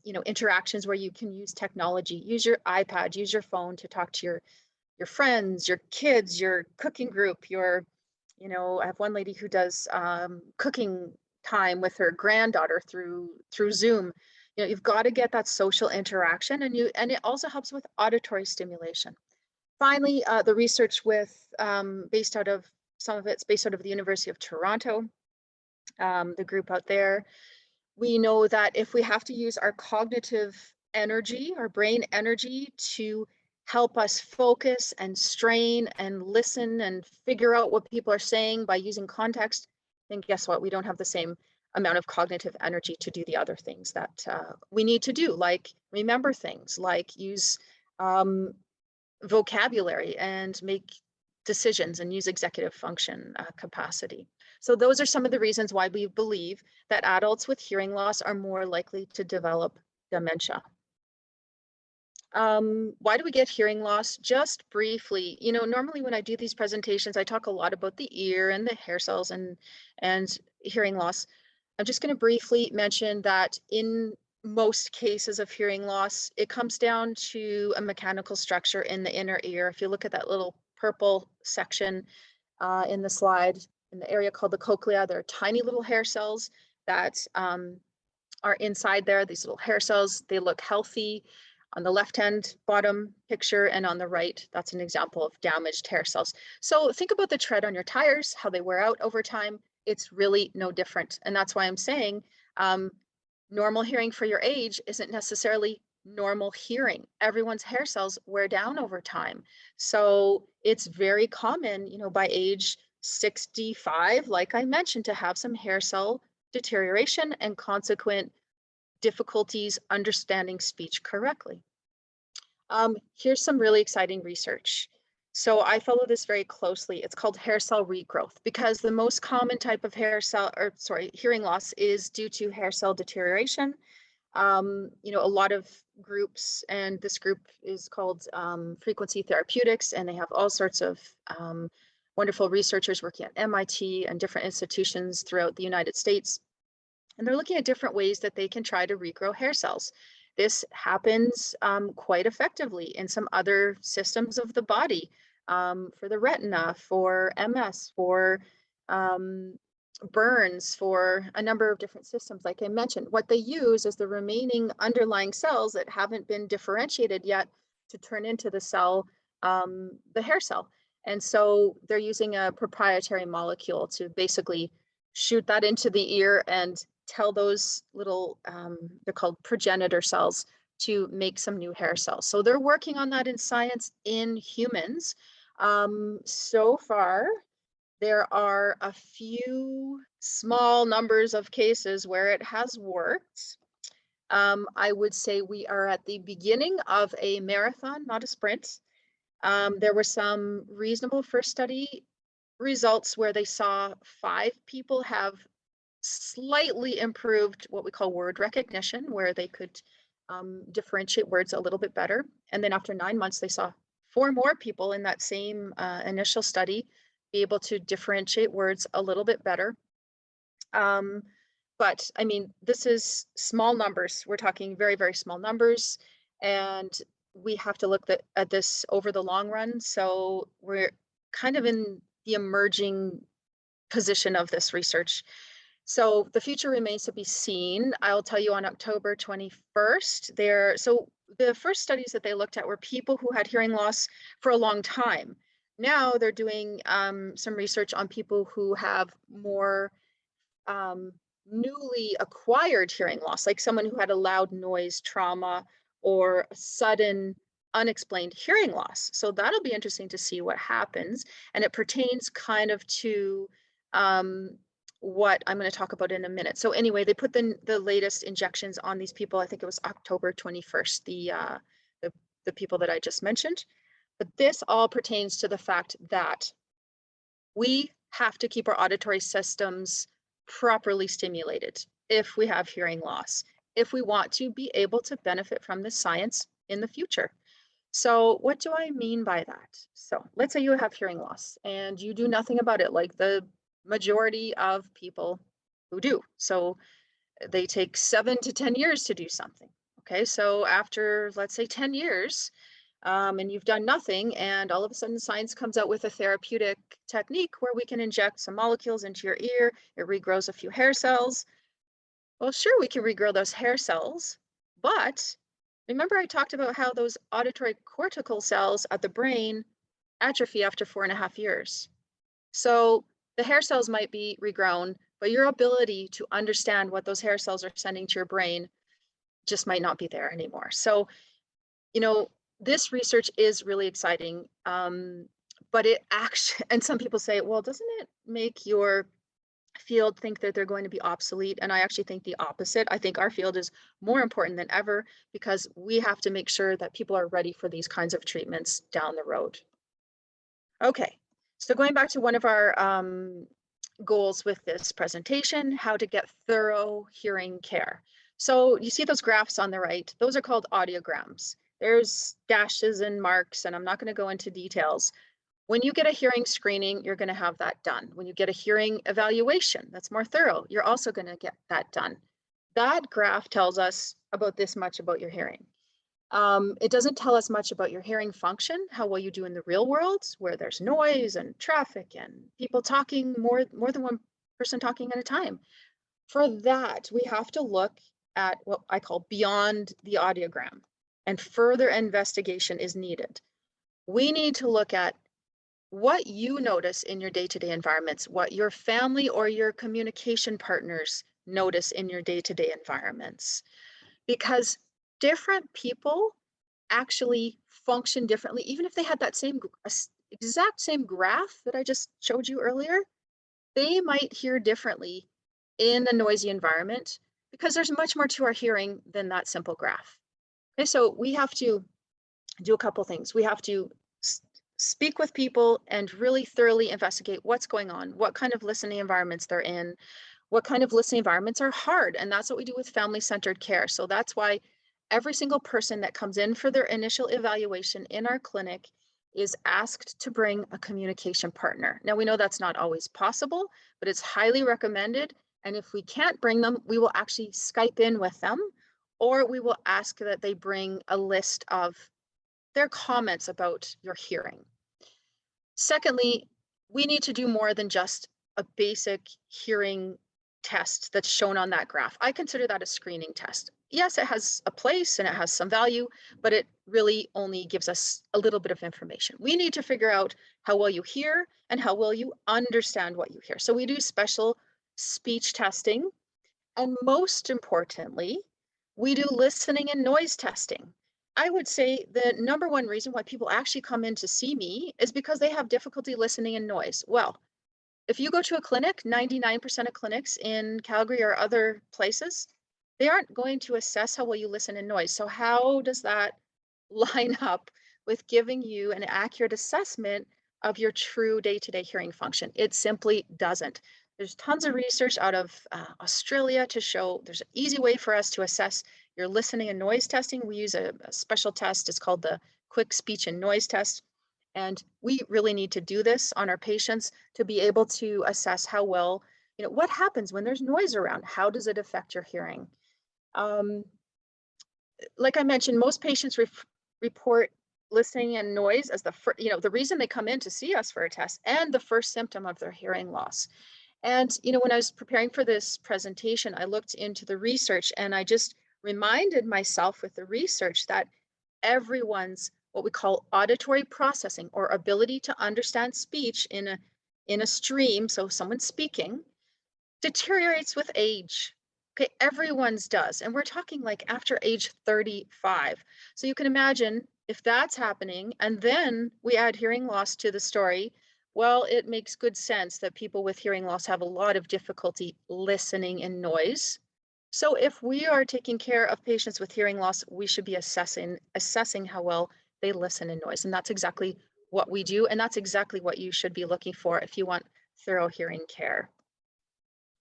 [SPEAKER 1] you know, interactions where you can use technology, use your iPad, use your phone to talk to your friends, your kids, your cooking group, your, you know, I have one lady who does cooking time with her granddaughter through Zoom. You know, you've got to get that social interaction, and it also helps with auditory stimulation. Finally, the research with based out of some of it's based out of the University of Toronto, the group out there. We know that if we have to use our cognitive energy, our brain energy, to help us focus and strain and listen and figure out what people are saying by using context, then guess what? We don't have the same amount of cognitive energy to do the other things that we need to do, like remember things, like use vocabulary and make decisions and use executive function capacity. So those are some of the reasons why we believe that adults with hearing loss are more likely to develop dementia. Why do we get hearing loss? Just briefly, you know, normally when I do these presentations, I talk a lot about the ear and the hair cells and hearing loss. I'm just going to briefly mention that in most cases of hearing loss, it comes down to a mechanical structure in the inner ear. If you look at that little purple section in the slide, in the area called the cochlea, there are tiny little hair cells that are inside there. These little hair cells, they look healthy. On the left-hand bottom picture and on the right, that's an example of damaged hair cells. So think about the tread on your tires, how they wear out over time. It's really no different. And that's why I'm saying normal hearing for your age isn't necessarily normal hearing. Everyone's hair cells wear down over time. So it's very common, you know, by age 65, like I mentioned, to have some hair cell deterioration and consequent difficulties understanding speech correctly. Here's some really exciting research. So I follow this very closely. It's called hair cell regrowth because the most common type of hearing loss is due to hair cell deterioration. You know, a lot of groups, and this group is called Frequency Therapeutics, and they have all sorts of wonderful researchers working at MIT and different institutions throughout the United States. And they're looking at different ways that they can try to regrow hair cells. This happens quite effectively in some other systems of the body, for the retina, for MS, for burns, for a number of different systems, like I mentioned. What they use is the remaining underlying cells that haven't been differentiated yet to turn into the cell, the hair cell. And so they're using a proprietary molecule to basically shoot that into the ear and tell those little, they're called progenitor cells, to make some new hair cells. So they're working on that in science in humans. So far, there are a few small numbers of cases where it has worked. I would say we are at the beginning of a marathon, not a sprint. There were some reasonable first study results where they saw 5 people have slightly improved what we call word recognition, where they could differentiate words a little bit better. And then after 9 months, they saw 4 more people in that same initial study be able to differentiate words a little bit better. But I mean, this is small numbers. We're talking very, very small numbers. And we have to look at this over the long run. So we're kind of in the emerging position of this research. So the future remains to be seen. I'll tell you on October 21st, so the first studies that they looked at were people who had hearing loss for a long time. Now they're doing some research on people who have more newly acquired hearing loss, like someone who had a loud noise trauma or a sudden unexplained hearing loss. So that'll be interesting to see what happens. And it pertains kind of to what I'm going to talk about in a minute. So anyway, they put the latest injections on these people. I think it was October 21st, the people that I just mentioned. But this all pertains to the fact that we have to keep our auditory systems properly stimulated if we have hearing loss, if we want to be able to benefit from the science in the future. So what do I mean by that? So let's say you have hearing loss and you do nothing about it, like the majority of people who do. So they take 7 to 10 years to do something. Okay, so after, let's say, 10 years, and you've done nothing, and all of a sudden science comes out with a therapeutic technique where we can inject some molecules into your ear, it regrows a few hair cells. Well, sure, we can regrow those hair cells, but remember I talked about how those auditory cortical cells at the brain atrophy after 4.5 years. So the hair cells might be regrown, but your ability to understand what those hair cells are sending to your brain just might not be there anymore. So, this research is really exciting, but it actually, and some people say, well, doesn't it make your field think that they're going to be obsolete? And I actually think the opposite. I think our field is more important than ever because we have to make sure that people are ready for these kinds of treatments down the road. Okay, so going back to one of our goals with this presentation, how to get thorough hearing care. So you see those graphs on the right, those are called audiograms. There's dashes and marks, and I'm not going to go into details. When you get a hearing screening, you're going to have that done. When you get a hearing evaluation, that's more thorough, you're also going to get that done. That graph tells us about this much about your hearing. It doesn't tell us much about your hearing function, how well you do in the real world, where there's noise and traffic and people talking, more than one person talking at a time. For that, we have to look at what I call beyond the audiogram, and further investigation is needed. We need to look at what you notice in your day-to-day environments, what your family or your communication partners notice in your day-to-day environments, because different people actually function differently. Even if they had that exact same graph that I just showed you earlier, they might hear differently in a noisy environment because there's much more to our hearing than that simple graph. Okay, so we have to do a couple things. We have to speak with people and really thoroughly investigate what's going on, what kind of listening environments they're in, what kind of listening environments are hard. And that's what we do with family-centered care. So that's why every single person that comes in for their initial evaluation in our clinic is asked to bring a communication partner. Now, we know that's not always possible, but it's highly recommended. And if we can't bring them, we will actually Skype in with them, or we will ask that they bring a list of their comments about your hearing. Secondly, we need to do more than just a basic hearing test that's shown on that graph. I consider that a screening test. Yes, it has a place and it has some value, but it really only gives us a little bit of information. We need to figure out how well you hear and how well you understand what you hear. So we do special speech testing. And most importantly, we do listening and noise testing. I would say the number one reason why people actually come in to see me is because they have difficulty listening and noise. Well, if you go to a clinic, 99% of clinics in Calgary or other places, they aren't going to assess how well you listen in noise. So how does that line up with giving you an accurate assessment of your true day-to-day hearing function? It simply doesn't. There's tons of research out of Australia to show there's an easy way for us to assess your listening and noise testing. We use a special test. It's called the Quick Speech and Noise Test. And we really need to do this on our patients to be able to assess how well, what happens when there's noise around? How does it affect your hearing? Like I mentioned, most patients report listening and noise as the reason they come in to see us for a test and the first symptom of their hearing loss. And, when I was preparing for this presentation, I looked into the research and I just reminded myself with the research that everyone's what we call auditory processing or ability to understand speech in a stream, so someone speaking, deteriorates with age. Okay, everyone's does. And we're talking like after age 35. So you can imagine if that's happening, and then we add hearing loss to the story, Well, it makes good sense that people with hearing loss have a lot of difficulty listening in noise. So if we are taking care of patients with hearing loss, we should be assessing how well they listen in noise. And that's exactly what we do. And that's exactly what you should be looking for if you want thorough hearing care.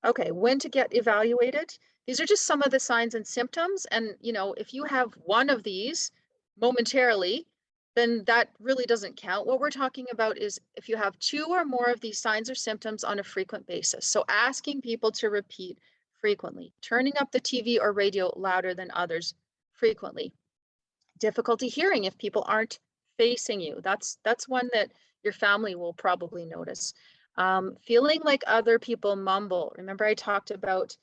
[SPEAKER 1] Okay, when to get evaluated? These are just some of the signs and symptoms. And, if you have one of these momentarily, then that really doesn't count. What we're talking about is if you have two or more of these signs or symptoms on a frequent basis. So asking people to repeat frequently, turning up the TV or radio louder than others frequently, difficulty hearing if people aren't facing you. That's one that your family will probably notice. Feeling like other people mumble. Remember, I talked about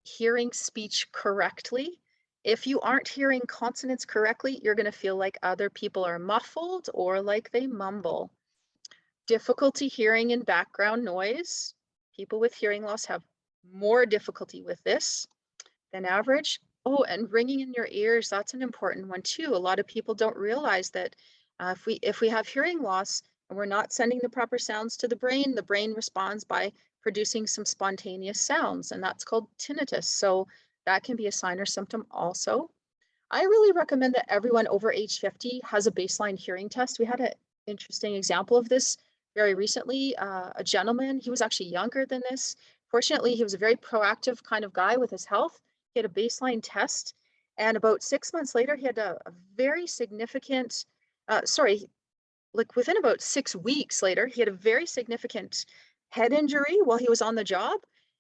[SPEAKER 1] hearing speech correctly. If you aren't hearing consonants correctly, you're going to feel like other people are muffled or like they mumble. Difficulty hearing in background noise. People with hearing loss have more difficulty with this than average. Oh, and ringing in your ears, that's an important one too. A lot of people don't realize that if we have hearing loss and we're not sending the proper sounds to the brain responds by producing some spontaneous sounds, and that's called tinnitus. So that can be a sign or symptom also. I really recommend that everyone over age 50 has a baseline hearing test. We had an interesting example of this very recently. A gentleman, he was actually younger than this. Fortunately, he was a very proactive kind of guy with his health. He had a baseline test, and about 6 months later, he had a very significant, like within about 6 weeks later, he had a very significant head injury while he was on the job.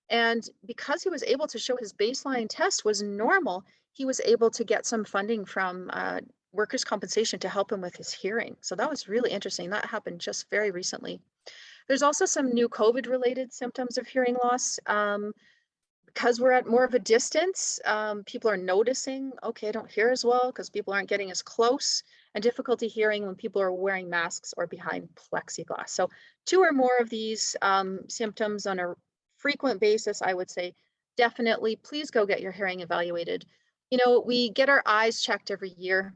[SPEAKER 1] And because he was able to show his baseline test was normal, he was able to get some funding from workers' compensation to help him with his hearing. So that was really interesting. That happened just very recently. There's also some new COVID-related symptoms of hearing loss. Because we're at more of a distance, people are noticing, okay, I don't hear as well because people aren't getting as close, and difficulty hearing when people are wearing masks or behind plexiglass. So two or more of these symptoms on a frequent basis, I would say, definitely, please go get your hearing evaluated. We get our eyes checked every year.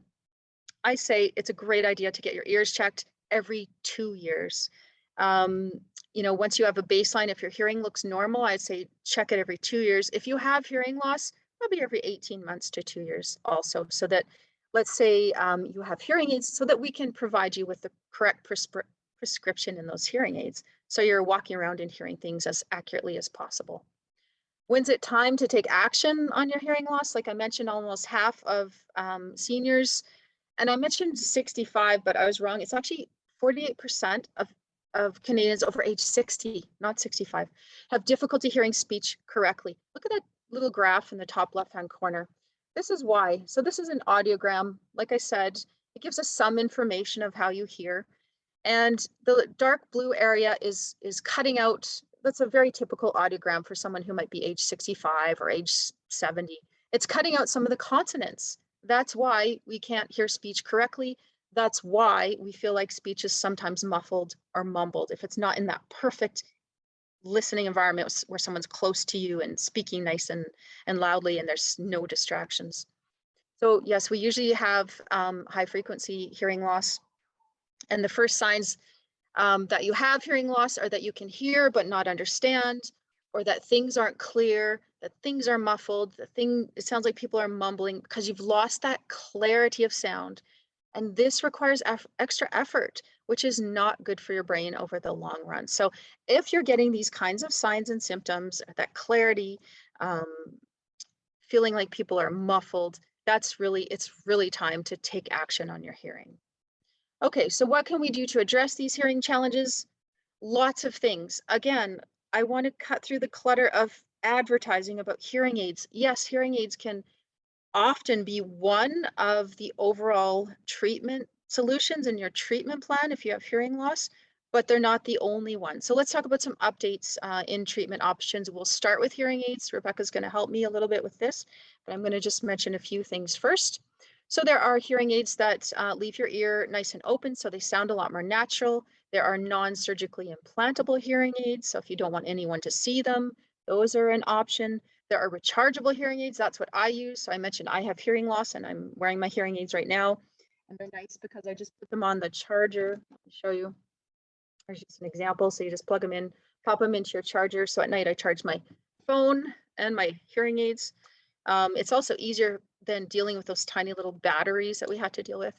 [SPEAKER 1] I say it's a great idea to get your ears checked every 2 years. Um, once you have a baseline, if your hearing looks normal, I'd say check it every 2 years. If you have hearing loss, probably every 18 months to 2 years also, so that, let's say you have hearing aids, so that we can provide you with the correct prescription in those hearing aids. So you're walking around and hearing things as accurately as possible. When's it time to take action on your hearing loss? Like I mentioned, almost half of seniors, and I mentioned 65, but I was wrong. It's actually 48% of Canadians over age 60, not 65, have difficulty hearing speech correctly. Look at that little graph in the top left-hand corner. This is why. So this is an audiogram. Like I said, it gives us some information of how you hear. And the dark blue area is cutting out. That's a very typical audiogram for someone who might be age 65 or age 70. It's cutting out some of the consonants. That's why we can't hear speech correctly. That's why we feel like speech is sometimes muffled or mumbled if it's not in that perfect listening environment where someone's close to you and speaking nice and loudly and there's no distractions. So yes, we usually have high frequency hearing loss. And the first signs that you have hearing loss are that you can hear but not understand, or that things aren't clear, that things are muffled, it sounds like people are mumbling because you've lost that clarity of sound. And this requires extra effort, which is not good for your brain over the long run. So if you're getting these kinds of signs and symptoms, that clarity, feeling like people are muffled, it's really time to take action on your hearing. Okay, so what can we do to address these hearing challenges? Lots of things. Again, I want to cut through the clutter of advertising about hearing aids. Yes, hearing aids can often be one of the overall treatment solutions in your treatment plan if you have hearing loss, but they're not the only one. So let's talk about some updates in treatment options. We'll start with hearing aids. Rebekah's going to help me a little bit with this, but I'm going to just mention a few things first. So there are hearing aids that leave your ear nice and open, so they sound a lot more natural. There are non-surgically implantable hearing aids, so if you don't want anyone to see them, those are an option. There are rechargeable hearing aids. That's what I use. So I mentioned I have hearing loss and I'm wearing my hearing aids right now. And they're nice because I just put them on the charger. Let me show you. There's just an example. So you just plug them in, pop them into your charger. So at night I charge my phone and my hearing aids. It's also easier than dealing with those tiny little batteries that we had to deal with.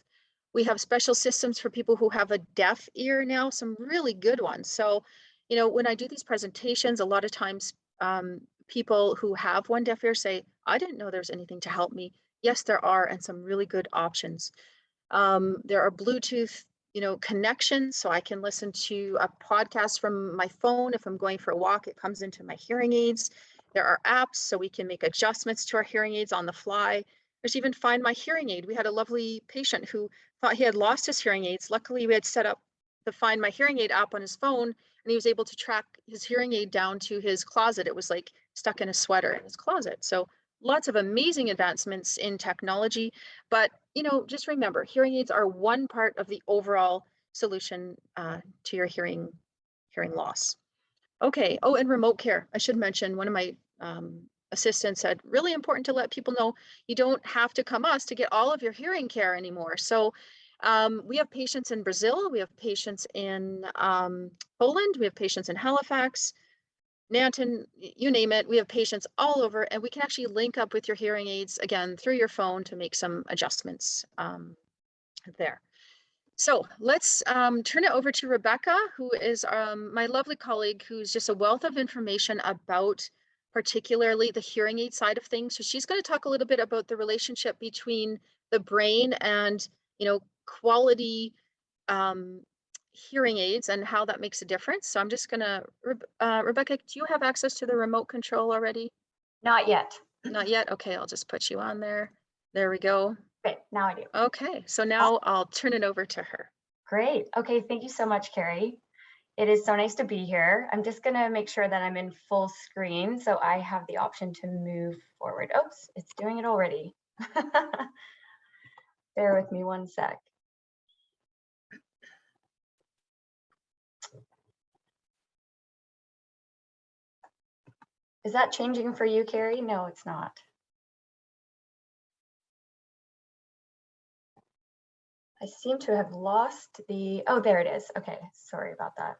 [SPEAKER 1] We have special systems for people who have a deaf ear now, some really good ones. So, when I do these presentations, a lot of times people who have one deaf ear say, I didn't know there's anything to help me. Yes, there are, and some really good options. There are Bluetooth, connections, so I can listen to a podcast from my phone. If I'm going for a walk, it comes into my hearing aids. There are apps, so we can make adjustments to our hearing aids on the fly. There's even Find My Hearing Aid. We had a lovely patient who thought he had lost his hearing aids. Luckily, we had set up the Find My Hearing Aid app on his phone, and he was able to track his hearing aid down to his closet. It was like stuck in a sweater in his closet. So lots of amazing advancements in technology. But, just remember, hearing aids are one part of the overall solution to your hearing loss. Okay. Oh, and remote care. I should mention, one of my assistants said, really important to let people know you don't have to come us to get all of your hearing care anymore. So we have patients in Brazil, we have patients in Poland, we have patients in Halifax, Nanton, you name it. We have patients all over, and we can actually link up with your hearing aids again through your phone to make some adjustments there. So let's turn it over to Rebekah, who is my lovely colleague, who's just a wealth of information about particularly the hearing aid side of things. So she's going to talk a little bit about the relationship between the brain and, quality hearing aids and how that makes a difference. So I'm just going to, Rebekah, do you have access to the remote control already?
[SPEAKER 2] Not yet.
[SPEAKER 1] Not yet? Okay, I'll just put you on there. There we go.
[SPEAKER 2] Okay, now I do.
[SPEAKER 1] Okay, so now I'll turn it over to her.
[SPEAKER 2] Great. Okay, thank you so much, Carrie. It is so nice to be here. I'm just gonna make sure that I'm in full screen so I have the option to move forward. Oops, it's doing it already. Bear with me one sec. Is that changing for you, Carrie? No, it's not. I seem to have lost the, oh, there it is. Okay, sorry about that.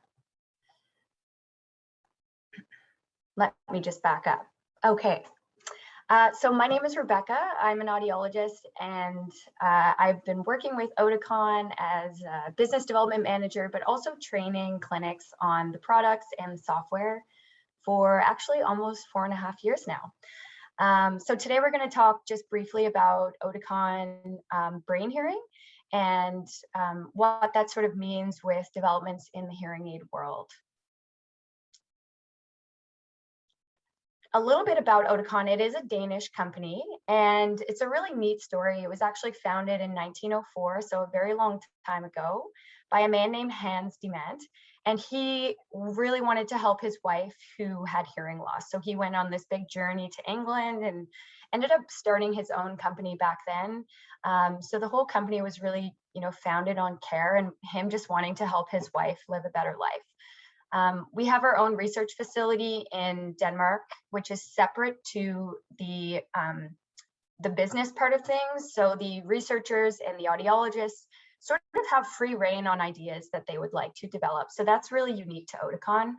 [SPEAKER 2] Let me just back up. Okay. So my name is Rebekah. I'm an audiologist, and I've been working with Oticon as a business development manager, but also training clinics on the products and the software for actually almost 4.5 years now. So today we're going to talk just briefly about Oticon brain hearing and what that sort of means with developments in the hearing aid world. A little bit about Oticon. It is a Danish company, and it's a really neat story. It was actually founded in 1904, so a very long time ago, by a man named Hans Dement. And he really wanted to help his wife who had hearing loss. So he went on this big journey to England and ended up starting his own company back then. So the whole company was really, founded on care and him just wanting to help his wife live a better life. We have our own research facility in Denmark, which is separate to the business part of things. So the researchers and the audiologists sort of have free reign on ideas that they would like to develop. So that's really unique to Oticon.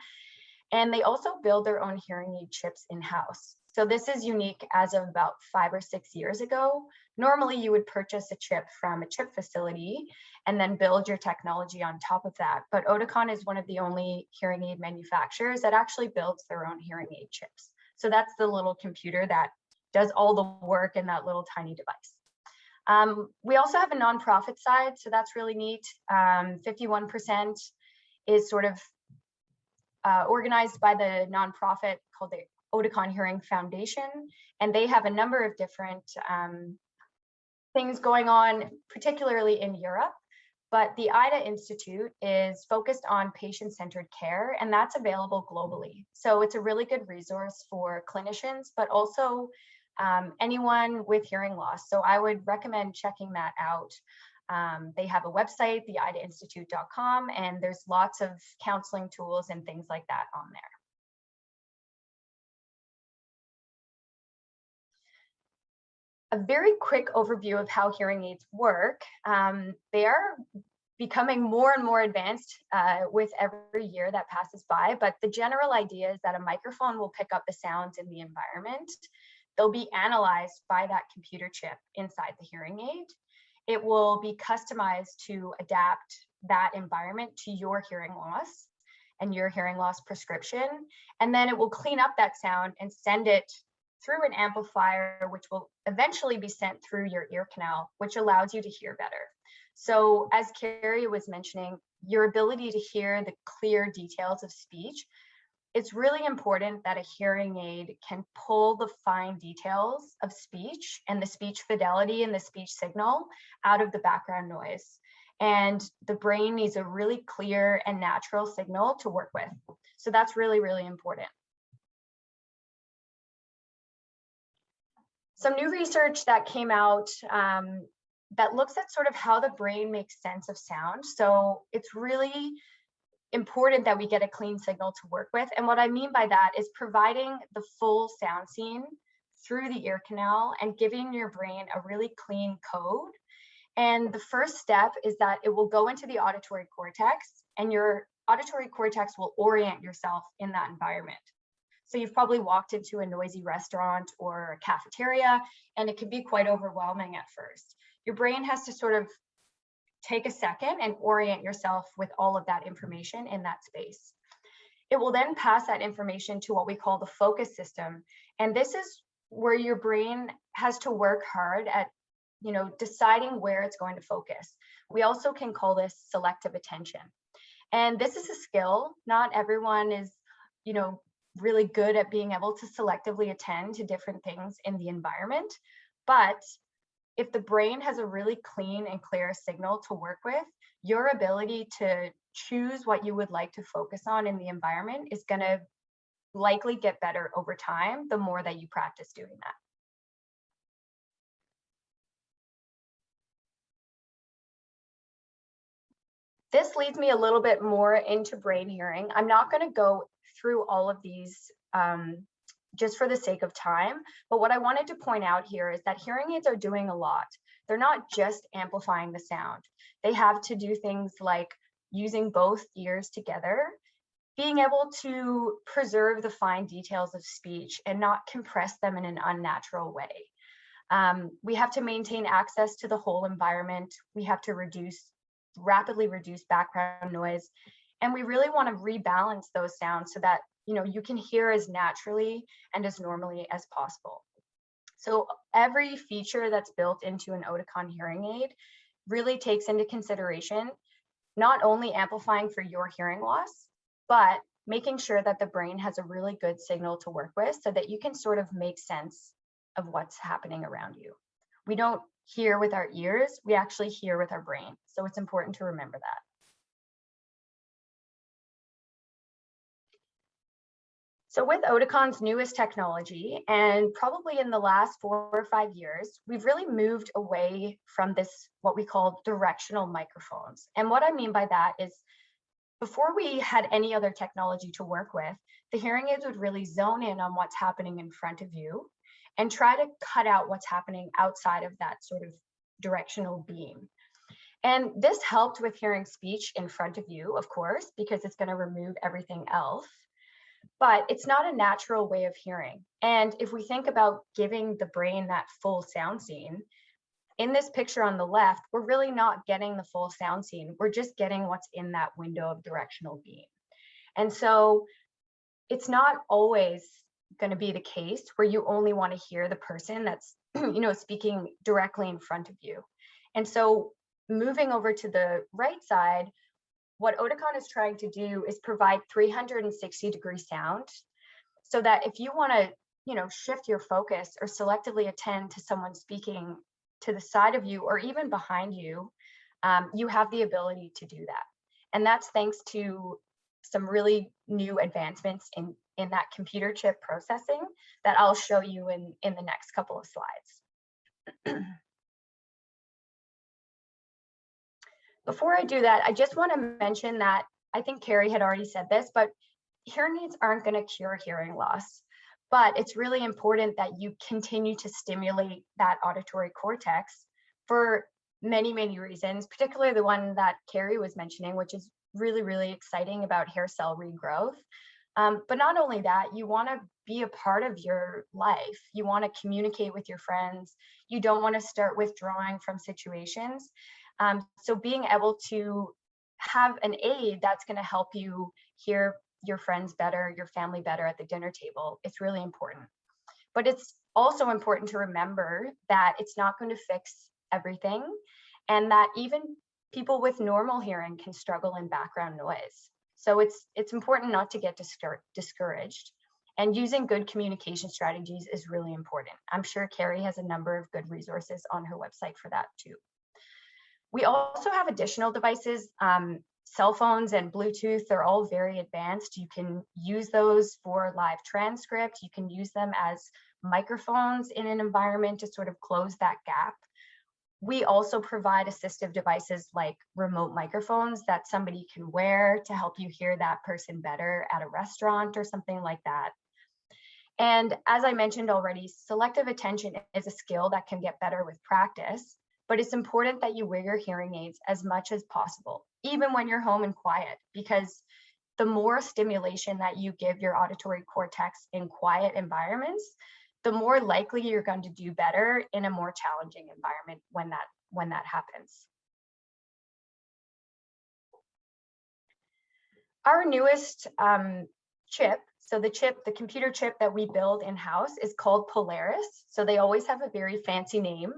[SPEAKER 2] And they also build their own hearing aid chips in-house. So this is unique as of about 5 or 6 years ago. Normally you would purchase a chip from a chip facility and then build your technology on top of that. But Oticon is one of the only hearing aid manufacturers that actually builds their own hearing aid chips. So that's the little computer that does all the work in that little tiny device. We also have a nonprofit side, so that's really neat. 51% is sort of organized by the nonprofit called the Oticon Hearing Foundation, and they have a number of different things going on, particularly in Europe. But the IDA Institute is focused on patient-centered care, and that's available globally. So it's a really good resource for clinicians, but also anyone with hearing loss. So I would recommend checking that out. They have a website, theidainstitute.com, and there's lots of counseling tools and things like that on there. A very quick overview of how hearing aids work. They are becoming more and more advanced with every year that passes by. But the general idea is that a microphone will pick up the sounds in the environment. They'll be analyzed by that computer chip inside the hearing aid. It will be customized to adapt that environment to your hearing loss and your hearing loss prescription. And then it will clean up that sound and send it through an amplifier, which will eventually be sent through your ear canal, which allows you to hear better. So as Carrie was mentioning, your ability to hear the clear details of speech, it's really important that a hearing aid can pull the fine details of speech and the speech fidelity and the speech signal out of the background noise. And the brain needs a really clear and natural signal to work with. So that's really, really important. Some new research that came out that looks at sort of how the brain makes sense of sound. So it's really important that we get a clean signal to work with. And what I mean by that is providing the full sound scene through the ear canal and giving your brain a really clean code. And the first step is that it will go into the auditory cortex, and your auditory cortex will orient yourself in that environment. So you've probably walked into a noisy restaurant or a cafeteria, and it can be quite overwhelming at first. Your brain has to sort of take a second and orient yourself with all of that information in that space. It will then pass that information to what we call the focus system. And this is where your brain has to work hard at, deciding where it's going to focus. We also can call this selective attention. And this is a skill. Not everyone is, really good at being able to selectively attend to different things in the environment. But if the brain has a really clean and clear signal to work with, your ability to choose what you would like to focus on in the environment is going to likely get better over time, the more that you practice doing that. This leads me a little bit more into brain hearing. I'm not going to go through all of these just for the sake of time, but what I wanted to point out here is that hearing aids are doing a lot. They're not just amplifying the sound. They have to do things like using both ears together, being able to preserve the fine details of speech and not compress them in an unnatural way. We have to maintain access to the whole environment. We have to rapidly reduce background noise. And we really want to rebalance those sounds so that you can hear as naturally and as normally as possible. So every feature that's built into an Oticon hearing aid really takes into consideration not only amplifying for your hearing loss, but making sure that the brain has a really good signal to work with so that you can sort of make sense of what's happening around you. We don't hear with our ears, we actually hear with our brain. So it's important to remember that. So with Oticon's newest technology, and probably in the last 4 or 5 years, we've really moved away from this, what we call directional microphones. And what I mean by that is before we had any other technology to work with, the hearing aids would really zone in on what's happening in front of you and try to cut out what's happening outside of that sort of directional beam. And this helped with hearing speech in front of you, of course, because it's going to remove everything else. But it's not a natural way of hearing. And if we think about giving the brain that full sound scene, in this picture on the left, we're really not getting the full sound scene. We're just getting what's in that window of directional beam. And so it's not always going to be the case where you only want to hear the person that's speaking directly in front of you. And so moving over to the right side, what Oticon is trying to do is provide 360-degree sound so that if you want to, shift your focus or selectively attend to someone speaking to the side of you or even behind you, you have the ability to do that. And that's thanks to some really new advancements in that computer chip processing that I'll show you in the next couple of slides. Before I do that, I just want to mention that I think Carrie had already said this, but hearing aids aren't going to cure hearing loss. But it's really important that you continue to stimulate that auditory cortex for many, many reasons, particularly the one that Carrie was mentioning, which is really, really exciting about hair cell regrowth. But not only that, you want to be a part of your life. You want to communicate with your friends. You don't want to start withdrawing from situations. So being able to have an aid that's going to help you hear your friends better, your family better at the dinner table, it's really important. But it's also important to remember that it's not going to fix everything, and that even people with normal hearing can struggle in background noise. So it's important not to get discouraged. And using good communication strategies is really important. I'm sure Carrie has a number of good resources on her website for that too. We also have additional devices, cell phones and Bluetooth. They're all very advanced. You can use those for live transcript. You can use them as microphones in an environment to sort of close that gap. We also provide assistive devices like remote microphones that somebody can wear to help you hear that person better at a restaurant or something like that. And as I mentioned already, selective attention is a skill that can get better with practice, but it's important that you wear your hearing aids as much as possible, even when you're home and quiet, because the more stimulation that you give your auditory cortex in quiet environments, the more likely you're going to do better in a more challenging environment when that happens. Our newest chip, so the computer chip that we build in-house is called Polaris. So they always have a very fancy name.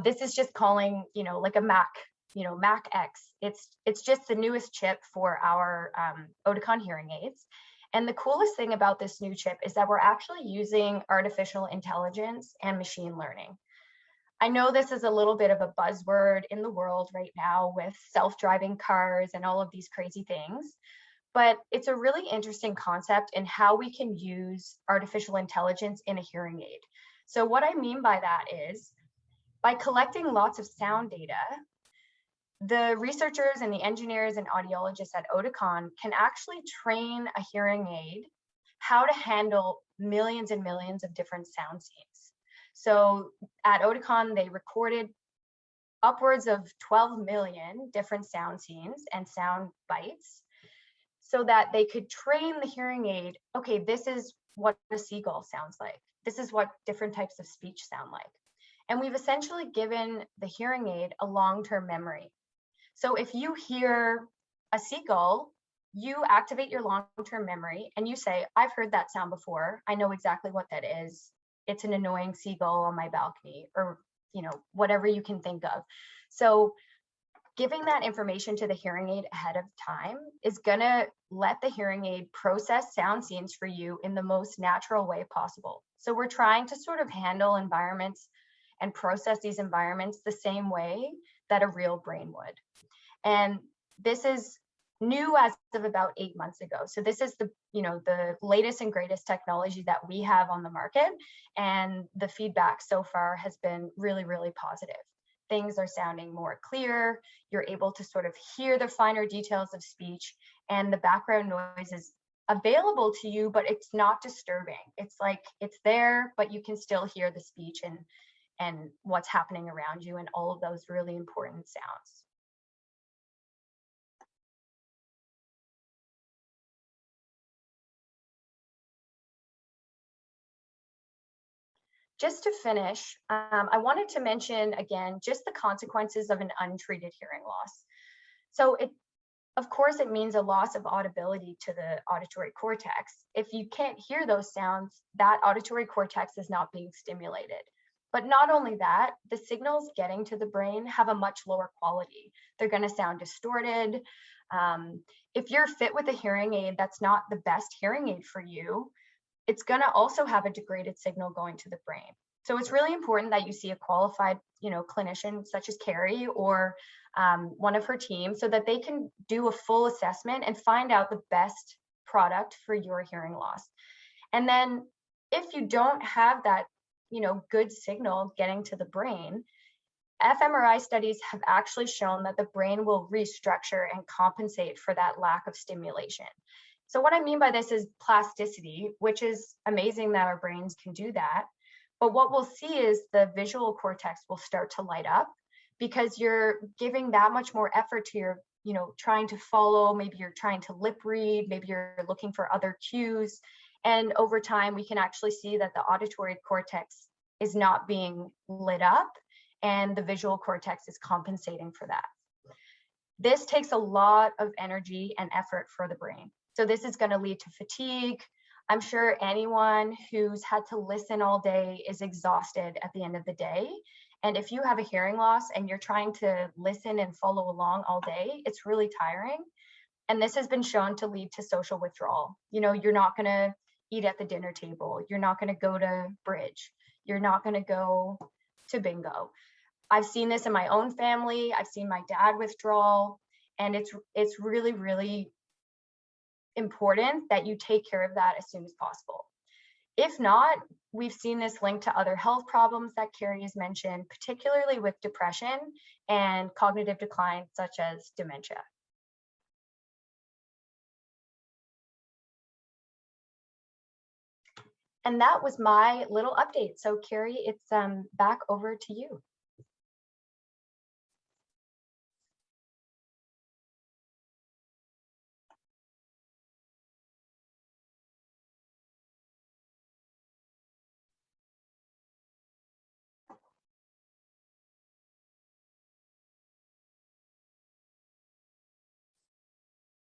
[SPEAKER 2] This is just calling, like a Mac, Mac X. It's just the newest chip for our Oticon hearing aids. And the coolest thing about this new chip is that we're actually using artificial intelligence and machine learning. I know this is a little bit of a buzzword in the world right now with self-driving cars and all of these crazy things, but it's a really interesting concept in how we can use artificial intelligence in a hearing aid. So what I mean by that is, by collecting lots of sound data, the researchers and the engineers and audiologists at Oticon can actually train a hearing aid how to handle millions and millions of different sound scenes. So at Oticon, they recorded upwards of 12 million different sound scenes and sound bites so that they could train the hearing aid, okay, this is what a seagull sounds like. This is what different types of speech sound like. And we've essentially given the hearing aid a long-term memory. So if you hear a seagull, you activate your long-term memory and you say, I've heard that sound before. I know exactly what that is. It's an annoying seagull on my balcony, or whatever you can think of. So giving that information to the hearing aid ahead of time is gonna let the hearing aid process sound scenes for you in the most natural way possible. So we're trying to sort of handle environments and process these environments the same way that a real brain would. And this is new as of about 8 months ago. So this is the latest and greatest technology that we have on the market. And the feedback so far has been really, really positive. Things are sounding more clear. You're able to sort of hear the finer details of speech, and the background noise is available to you, but it's not disturbing. It's like it's there, but you can still hear the speech and what's happening around you and all of those really important sounds. Just to finish, I wanted to mention again, just the consequences of an untreated hearing loss. So of course, it means a loss of audibility to the auditory cortex. If you can't hear those sounds, that auditory cortex is not being stimulated. But not only that, the signals getting to the brain have a much lower quality. They're going to sound distorted. If you're fit with a hearing aid that's not the best hearing aid for you, it's going to also have a degraded signal going to the brain. So it's really important that you see a qualified, clinician such as Carrie or one of her team, so that they can do a full assessment and find out the best product for your hearing loss. And then if you don't have that, good signal getting to the brain, fMRI studies have actually shown that the brain will restructure and compensate for that lack of stimulation. So what I mean by this is plasticity, which is amazing that our brains can do that. But what we'll see is the visual cortex will start to light up. because you're giving that much more effort to your, trying to follow, maybe you're trying to lip read, maybe you're looking for other cues. And over time, we can actually see that the auditory cortex is not being lit up and the visual cortex is compensating for that. This takes a lot of energy and effort for the brain. So this is going to lead to fatigue. I'm sure anyone who's had to listen all day is exhausted at the end of the day. And if you have a hearing loss and you're trying to listen and follow along all day, it's really tiring. And this has been shown to lead to social withdrawal. You're not going to eat at the dinner table. You're not going to go to bridge. You're not going to go to bingo. I've seen this in my own family. I've seen my dad withdrawal, and it's really, really important that you take care of that as soon as possible. If not, we've seen this linked to other health problems that Carrie has mentioned, particularly with depression and cognitive decline, such as dementia. And that was my little update. So Carrie, it's back over to you.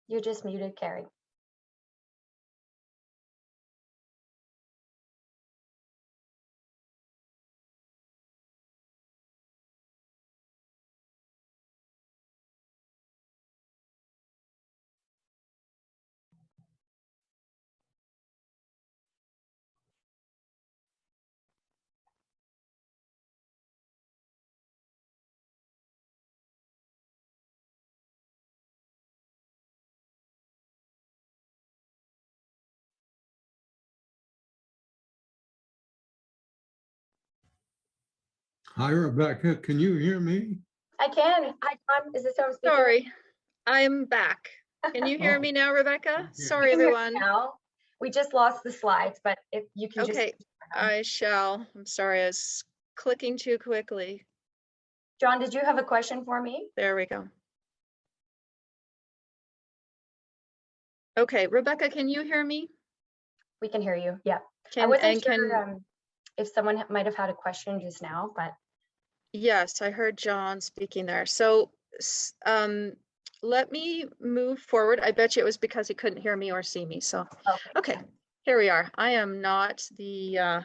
[SPEAKER 2] You're just muted, Carrie.
[SPEAKER 3] Hi, Rebekah. Can you hear me?
[SPEAKER 2] I can. Hi, Tom. Is this how I'm speaking?
[SPEAKER 1] Sorry, I'm back. Can you hear me now, Rebekah? Sorry, everyone.
[SPEAKER 2] Now. We just lost the slides, but if you can
[SPEAKER 1] Okay, I shall. I'm sorry, I was clicking too quickly.
[SPEAKER 2] John, did you have a question for me?
[SPEAKER 1] There we go. Okay, Rebekah, can you hear me?
[SPEAKER 2] We can hear you. Yeah. I wasn't sure if someone might have had a question just now, but.
[SPEAKER 1] Yes, I heard John speaking there. So let me move forward. I bet you it was because he couldn't hear me or see me. So, okay, here we are. I am not the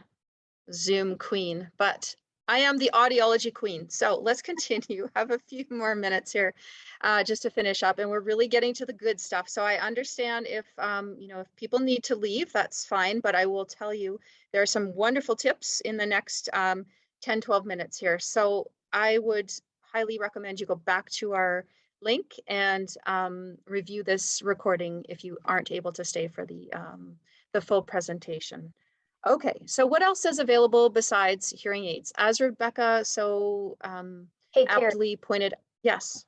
[SPEAKER 1] Zoom queen, but I am the audiology queen. So let's continue. Have a few more minutes here just to finish up, and we're really getting to the good stuff. So I understand if if people need to leave, that's fine, but I will tell you there are some wonderful tips in the next 10-12 minutes here. So I would highly recommend you go back to our link and review this recording if you aren't able to stay for the full presentation. Okay, so what else is available besides hearing aids? As Rebekah so aptly pointed, yes.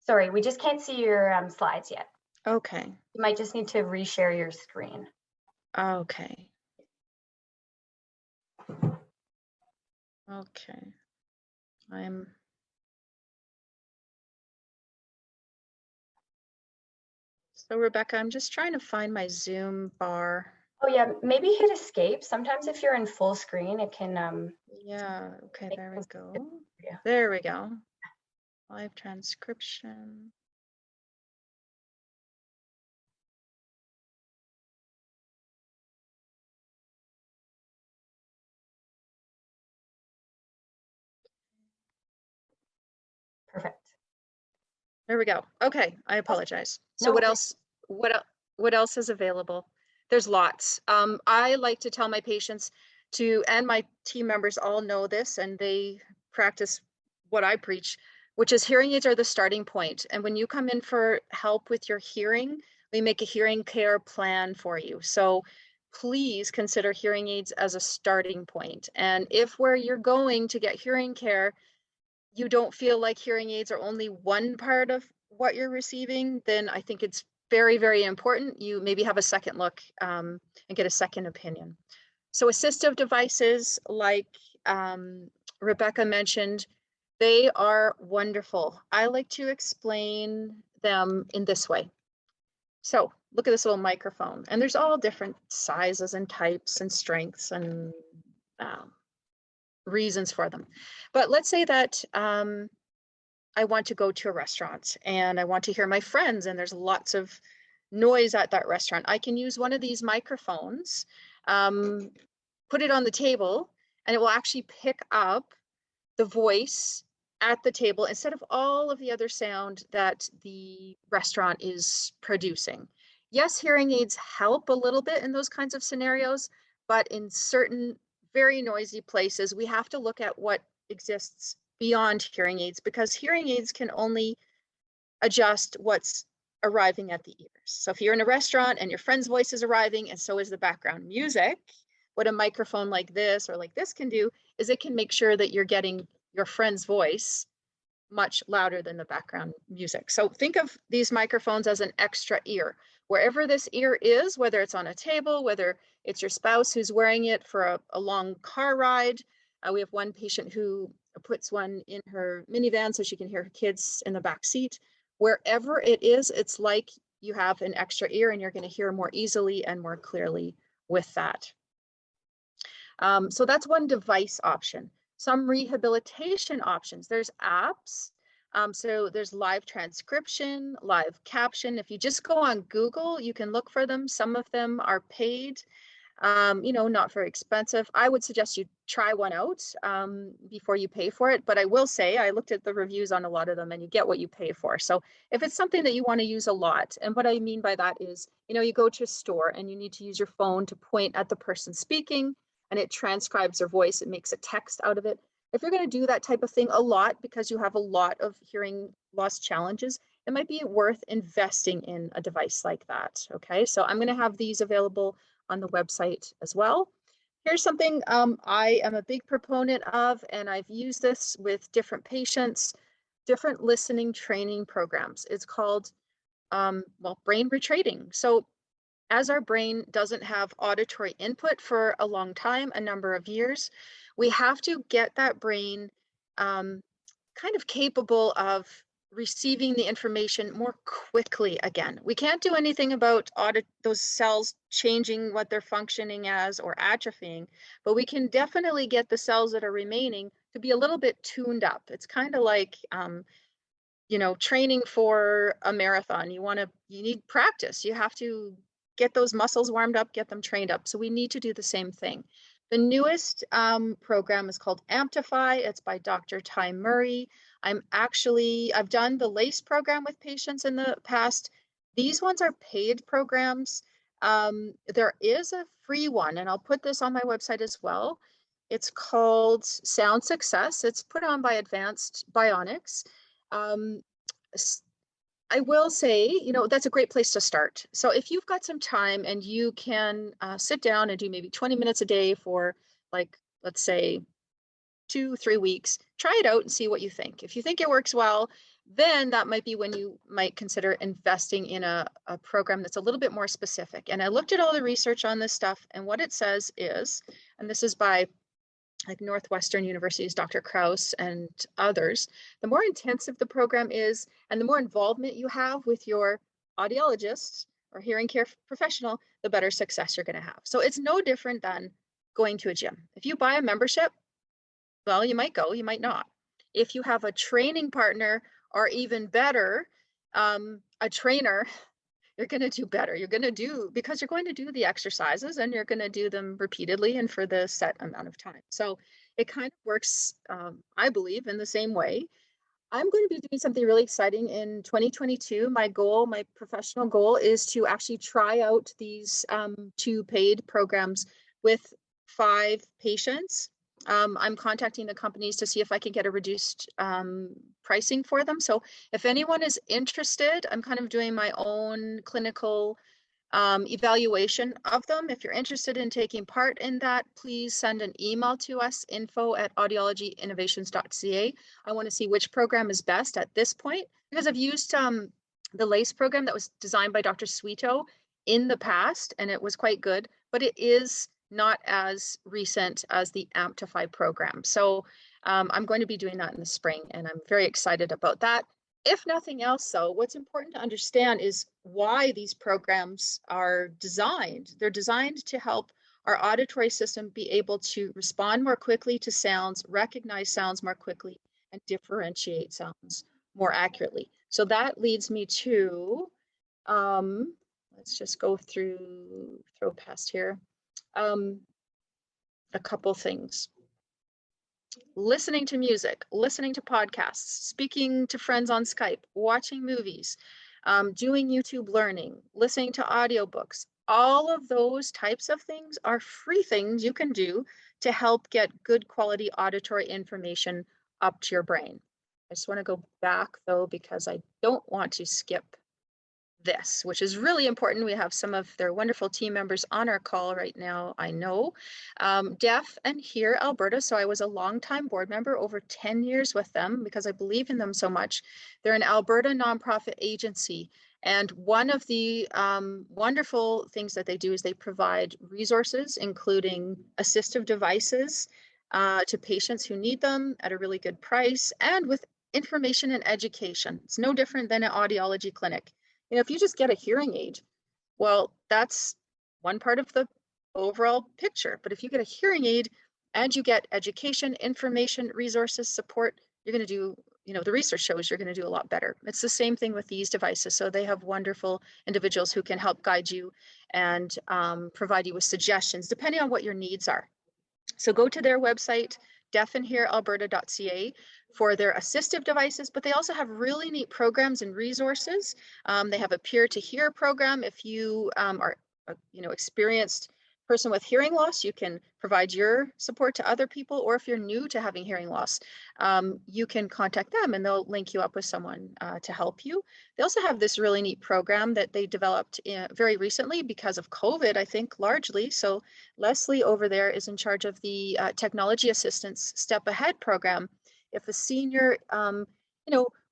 [SPEAKER 2] Sorry, we just can't see your slides yet.
[SPEAKER 1] Okay.
[SPEAKER 2] You might just need to reshare your screen.
[SPEAKER 1] Okay. Okay. So Rebekah, I'm just trying to find my Zoom bar.
[SPEAKER 2] Oh yeah, maybe hit escape. Sometimes if you're in full screen, it can
[SPEAKER 1] yeah, okay, there we go. Yeah. There we go. Live transcription.
[SPEAKER 2] Perfect.
[SPEAKER 1] There we go. Okay, I apologize. So what else? What else is available? There's lots. I like to tell my patients and my team members all know this, and they practice what I preach, which is hearing aids are the starting point. And when you come in for help with your hearing, we make a hearing care plan for you. So please consider hearing aids as a starting point. And if where you're going to get hearing care, you don't feel like hearing aids are only one part of what you're receiving, then I think it's very, very important you maybe have a second look and get a second opinion. So assistive devices like Rebekah mentioned, They are wonderful. I like to explain them in this way. So look at this little microphone, and there's all different sizes and types and strengths and reasons for them. But let's say that I want to go to a restaurant and I want to hear my friends, and there's lots of noise at that restaurant. I can use one of these microphones, put it on the table, and it will actually pick up the voice at the table instead of all of the other sound that the restaurant is producing. Yes, hearing aids help a little bit in those kinds of scenarios, but in certain very noisy places, we have to look at what exists beyond hearing aids, because hearing aids can only adjust what's arriving at the ears. So if you're in a restaurant and your friend's voice is arriving and so is the background music, what a microphone like this or like this can do is it can make sure that you're getting your friend's voice much louder than the background music. So think of these microphones as an extra ear. Wherever this ear is, whether it's on a table, whether it's your spouse who's wearing it for a long car ride. We have one patient who puts one in her minivan so she can hear her kids in the back seat. Wherever it is, it's like you have an extra ear and you're going to hear more easily and more clearly with that. So that's one device option. Some rehabilitation options. There's apps. So there's live transcription, live caption. If you just go on Google, you can look for them. Some of them are paid, not very expensive. I would suggest you try one out before you pay for it. But I will say, I looked at the reviews on a lot of them and you get what you pay for. So if it's something that you want to use a lot, and what I mean by that is, you go to a store and you need to use your phone to point at the person speaking, and it transcribes their voice. It makes a text out of it. If you're going to do that type of thing a lot because you have a lot of hearing loss challenges, it might be worth investing in a device like that. Okay, so I'm going to have these available on the website as well. Here's something I am a big proponent of, and I've used this with different patients, different listening training programs. It's called, brain retraining. So as our brain doesn't have auditory input for a long time, a number of years, we have to get that brain kind of capable of receiving the information more quickly again. We can't do anything about those cells changing what they're functioning as or atrophying, but we can definitely get the cells that are remaining to be a little bit tuned up. It's kind of like training for a marathon. You need practice. You have to get those muscles warmed up, get them trained up. So we need to do the same thing. The newest program is called Amplify. It's by Dr. Ty Murray. I've done the LACE program with patients in the past. These ones are paid programs. There is a free one, and I'll put this on my website as well. It's called Sound Success. It's put on by Advanced Bionics. I will say, that's a great place to start. So if you've got some time and you can sit down and do maybe 20 minutes a day for, like, let's say 2-3 weeks, try it out and see what you think. If you think it works well, then that might be when you might consider investing in a program that's a little bit more specific. And I looked at all the research on this stuff, and what it says is, and this is by like Northwestern University's Dr. Krause and others, the more intensive the program is and the more involvement you have with your audiologist or hearing care professional, the better success you're going to have. So it's no different than going to a gym. If you buy a membership, well, you might go, you might not. If you have a training partner, or even better, a trainer, you're going to do better. Because you're going to do the exercises and you're going to do them repeatedly and for the set amount of time. So it kind of works, I believe, in the same way. I'm going to be doing something really exciting in 2022. My professional goal is to actually try out these 2 paid programs with 5 patients. I'm contacting the companies to see if I can get a reduced pricing for them. So if anyone is interested, I'm kind of doing my own clinical evaluation of them. If you're interested in taking part in that, please send an email to us, info@audiologyinnovations.ca. I want to see which program is best at this point, because I've used the LACE program that was designed by Dr. Sweeto in the past, and it was quite good, but it is not as recent as the Amplify program. So I'm going to be doing that in the spring, and I'm very excited about that. If nothing else, though, what's important to understand is why these programs are designed. They're designed to help our auditory system be able to respond more quickly to sounds, recognize sounds more quickly, and differentiate sounds more accurately. So that leads me to, let's just go throw past here, a couple things. Listening to music, listening to podcasts, speaking to friends on Skype, watching movies, doing YouTube learning, listening to audiobooks. All of those types of things are free things you can do to help get good quality auditory information up to your brain. I just want to go back though, because I don't want to skip this, which is really important. We have some of their wonderful team members on our call right now, I know. Deaf and Hear Alberta, so I was a longtime board member, over 10 years with them because I believe in them so much. They're an Alberta nonprofit agency, and one of the wonderful things that they do is they provide resources, including assistive devices to patients who need them at a really good price, and with information and education. It's no different than an audiology clinic. You know, if you just get a hearing aid, well, that's one part of the overall picture. But if you get a hearing aid and you get education, information, resources, support, you're going to do, you know, the research shows you're going to do a lot better. It's the same thing with these devices. So they have wonderful individuals who can help guide you and provide you with suggestions depending on what your needs are. So go to their website, deafandhearalberta.ca, for their assistive devices, but they also have really neat programs and resources. They have a peer to hear program. If you are a, experienced person with hearing loss, you can provide your support to other people, or if you're new to having hearing loss, you can contact them and they'll link you up with someone to help you. They also have this really neat program that they developed very recently because of COVID, I think, largely. So Leslie over there is in charge of the Technology Assistance Step Ahead program. If a senior,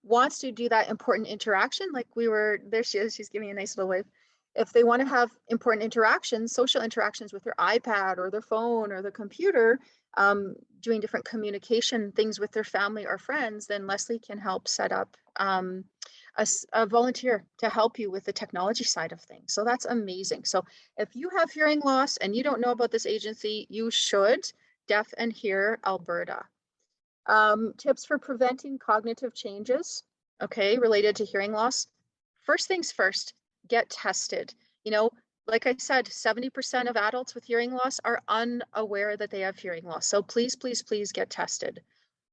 [SPEAKER 1] wants to do that important interaction, like there she is, she's giving a nice little wave. If they want to have important interactions, social interactions with their iPad or their phone or their computer, doing different communication things with their family or friends, then Leslie can help set up a volunteer to help you with the technology side of things. So that's amazing. So if you have hearing loss and you don't know about this agency, you should. Deaf and Hear Alberta. Tips for preventing cognitive changes, okay, related to hearing loss. First things first, get tested. Like I said, 70% of adults with hearing loss are unaware that they have hearing loss. So please, please, please get tested.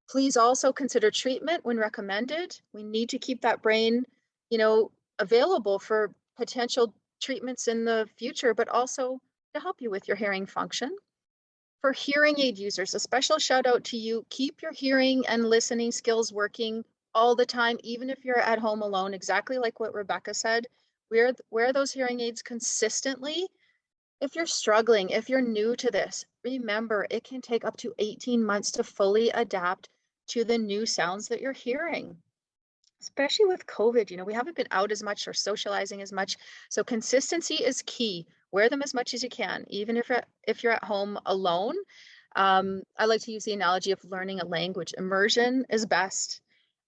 [SPEAKER 1] Please also consider treatment when recommended. We need to keep that brain, available for potential treatments in the future, but also to help you with your hearing function. For hearing aid users, a special shout out to you. Keep your hearing and listening skills working all the time, even if you're at home alone, exactly like what Rebekah said. Wear those hearing aids consistently. If you're struggling, if you're new to this, remember it can take up to 18 months to fully adapt to the new sounds that you're hearing. Especially with COVID, we haven't been out as much or socializing as much. So consistency is key. Wear them as much as you can, even if you're at home alone. I like to use the analogy of learning a language. Immersion is best.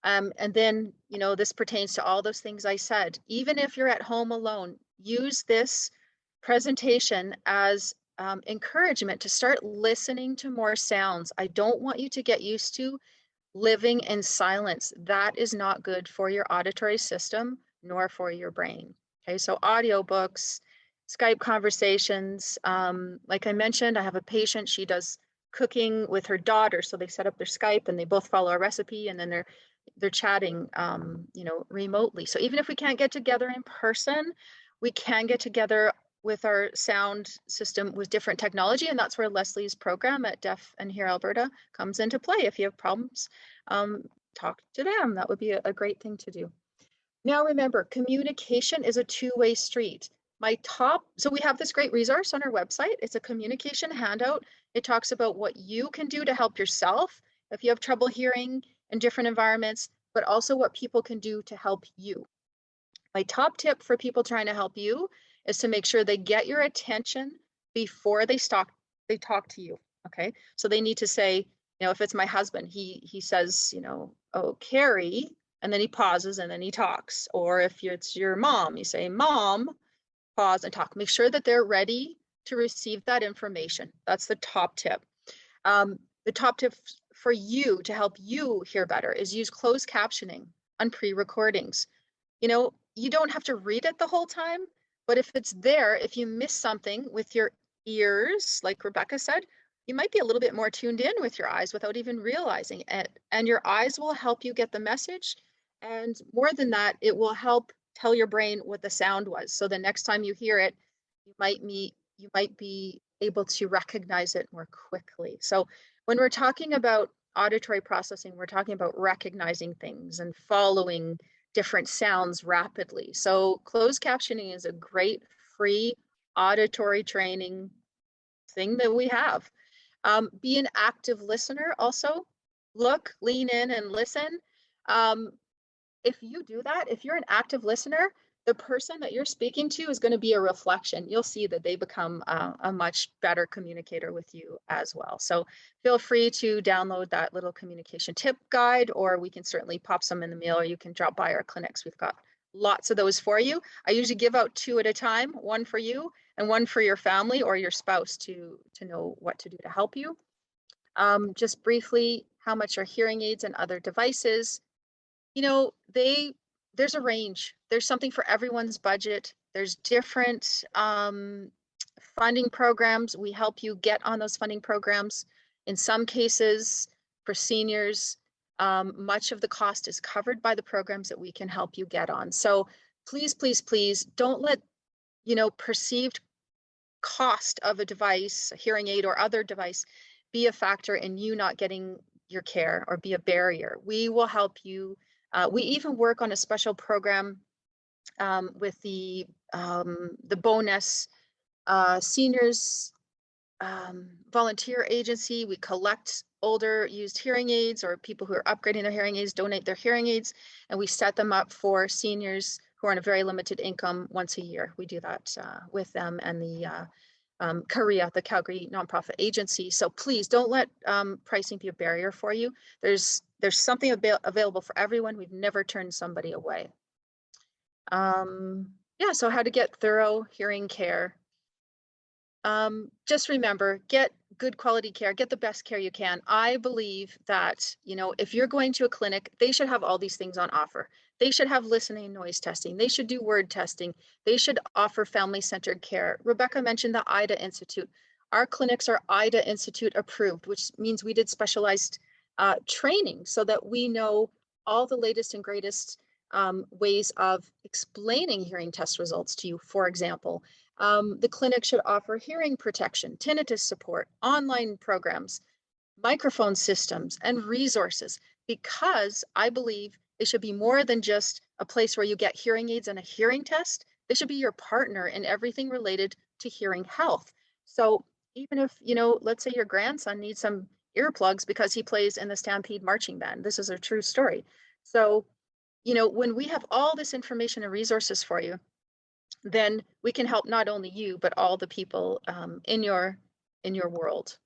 [SPEAKER 1] And then, this pertains to all those things I said. Even if you're at home alone, use this presentation as encouragement to start listening to more sounds. I don't want you to get used to living in silence. That is not good for your auditory system, nor for your brain. Okay, so audiobooks, Skype conversations. Like I mentioned, I have a patient, she does cooking with her daughter. So they set up their Skype and they both follow a recipe, and then they're chatting, remotely. So even if we can't get together in person, we can get together with our sound system with different technology. And that's where Leslie's program at Deaf and Hear Alberta comes into play. If you have problems, talk to them. That would be a great thing to do. Now, remember, communication is a two-way street. So we have this great resource on our website. It's a communication handout. It talks about what you can do to help yourself if you have trouble hearing in different environments, but also what people can do to help you. My top tip for people trying to help you is to make sure they get your attention before they talk to you. Okay, so they need to say, You know, if it's my husband, he says, you know, oh, Carrie, and then he pauses and then he talks. Or if it's your mom, you say, Mom, pause and talk. Make sure that they're ready to receive that information. That's the top tip. The top tip for you to help you hear better is use closed captioning on pre-recordings. You know, you don't have to read it the whole time, but if it's there, if you miss something with your ears, like Rebekah said, you might be a little bit more tuned in with your eyes without even realizing it. And your eyes will help you get the message. And more than that, it will help tell your brain what the sound was. So the next time you hear it, you might be able to recognize it more quickly. So when we're talking about auditory processing, we're talking about recognizing things and following different sounds rapidly. So closed captioning is a great free auditory training thing that we have. Be an active listener also. Look, lean in and listen. If you do that, if you're an active listener, the person that you're speaking to is going to be a reflection. You'll see that they become a much better communicator with you as well. So feel free to download that little communication tip guide, or we can certainly pop some in the mail, or you can drop by our clinics. We've got lots of those for you. I usually give out 2 at a time, one for you and one for your family or your spouse to know what to do to help you. Just briefly, how much are hearing aids and other devices? You know, there's a range. There's something for everyone's budget. There's different funding programs. We help you get on those funding programs. In some cases, for seniors, much of the cost is covered by the programs that we can help you get on. So please, please, please don't let, you know, perceived cost of a device, a hearing aid or other device, be a factor in you not getting your care or be a barrier. We will help you. We even work on a special program with the bonus seniors volunteer agency. We collect older used hearing aids, or people who are upgrading their hearing aids donate their hearing aids, and we set them up for seniors who are on a very limited income once a year. We do that with them and the CAREA, the Calgary nonprofit agency. So please don't let pricing be a barrier for you. There's something available for everyone. We've never turned somebody away. Yeah, so how to get thorough hearing care. Just remember, get good quality care, get the best care you can. I believe that, you know, if you're going to a clinic, they should have all these things on offer. They should have listening noise testing. They should do word testing. They should offer family-centered care. Rebekah mentioned the IDA Institute. Our clinics are IDA Institute approved, which means we did specialized training so that we know all the latest and greatest ways of explaining hearing test results to you, for example. The clinic should offer hearing protection, tinnitus support, online programs, microphone systems, and resources, because I believe it should be more than just a place where you get hearing aids and a hearing test. They should be your partner in everything related to hearing health. So even if, you know, let's say your grandson needs some earplugs because he plays in the Stampede marching band. This is a true story. So, you know, when we have all this information and resources for you, then we can help not only you, but all the people in your world.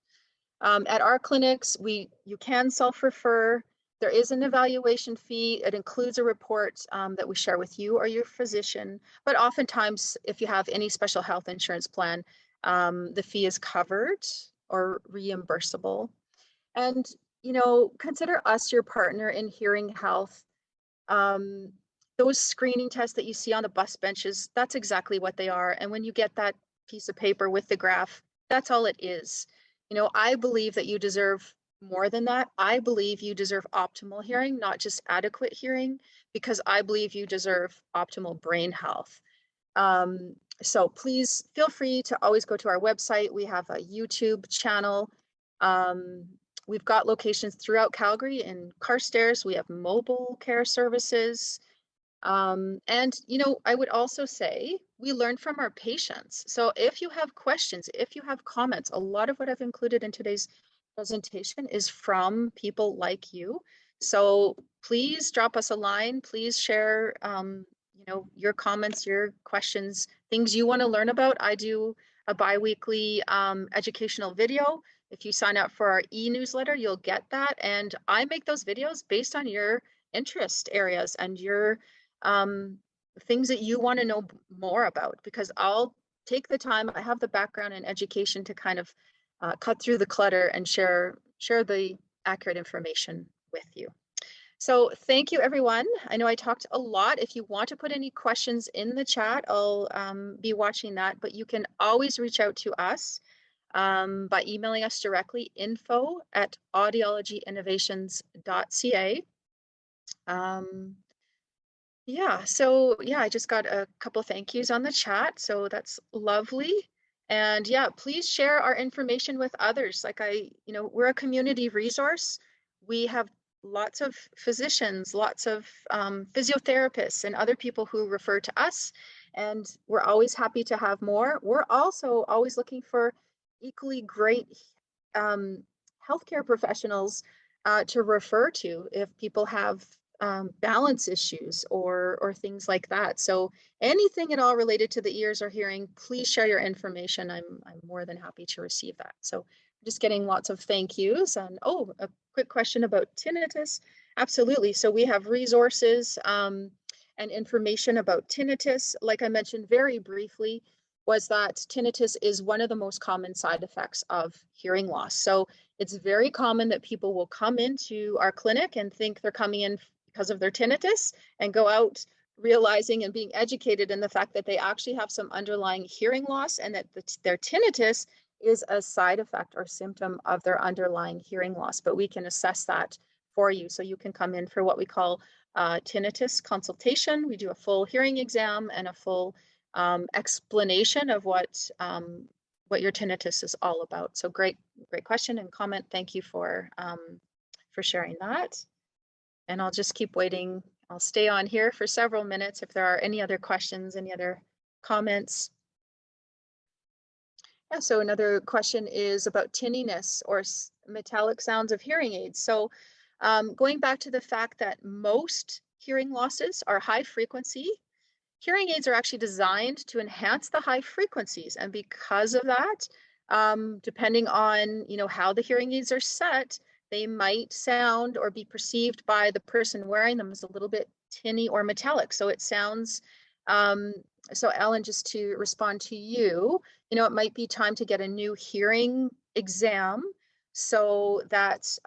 [SPEAKER 1] At our clinics, you can self-refer. There is an evaluation fee. It includes a report that we share with you or your physician. But oftentimes, if you have any special health insurance plan, the fee is covered or reimbursable. And, you know, consider us your partner in hearing health. Those screening tests that you see on the bus benches, that's exactly what they are. And when you get that piece of paper with the graph, that's all it is. You know, I believe that you deserve more than that. I believe you deserve optimal hearing, not just adequate hearing, because I believe you deserve optimal brain health. So please feel free to always go to our website. We have a YouTube channel. We've got locations throughout Calgary in Carstairs. We have mobile care services. And, you know, I would also say we learn from our patients. So if you have questions, if you have comments, a lot of what I've included in today's presentation is from people like you. So please drop us a line. Please share, you know, your comments, your questions, things you want to learn about. I do a bi-weekly educational video. If you sign up for our e-newsletter, you'll get that. And I make those videos based on your interest areas and your things that you want to know more about, because I'll take the time. I have the background and education to kind of cut through the clutter and share the accurate information with you. So thank you, everyone. I know I talked a lot. If you want to put any questions in the chat, I'll be watching that, but you can always reach out to us by emailing us directly, info@audiologyinnovations.ca. I just got a couple thank yous on the chat, so that's lovely. And yeah, please share our information with others. Like we're a community resource. We have lots of physicians, lots of physiotherapists and other people who refer to us, and we're always happy to have more. We're also always looking for equally great healthcare professionals to refer to if people have balance issues or things like that. So anything at all related to the ears or hearing, please share your information. I'm more than happy to receive that. So just getting lots of thank yous. And a quick question about tinnitus. Absolutely. So we have resources and information about tinnitus. Like I mentioned very briefly, was that tinnitus is one of the most common side effects of hearing loss. So it's very common that people will come into our clinic and think they're coming in because of their tinnitus and go out realizing and being educated in the fact that they actually have some underlying hearing loss, and that their tinnitus is a side effect or symptom of their underlying hearing loss. But we can assess that for you. So you can come in for what we call tinnitus consultation. We do a full hearing exam and a full explanation of what your tinnitus is all about. So great question and comment. Thank you for sharing that. And I'll just keep waiting. I'll stay on here for several minutes if there are any other questions, any other comments. Yeah, so another question is about tinniness or metallic sounds of hearing aids. So going back to the fact that most hearing losses are high frequency, hearing aids are actually designed to enhance the high frequencies. And because of that, depending on how the hearing aids are set, they might sound or be perceived by the person wearing them as a little bit tinny or metallic. So it sounds, so Ellen, just to respond to you, it might be time to get a new hearing exam so that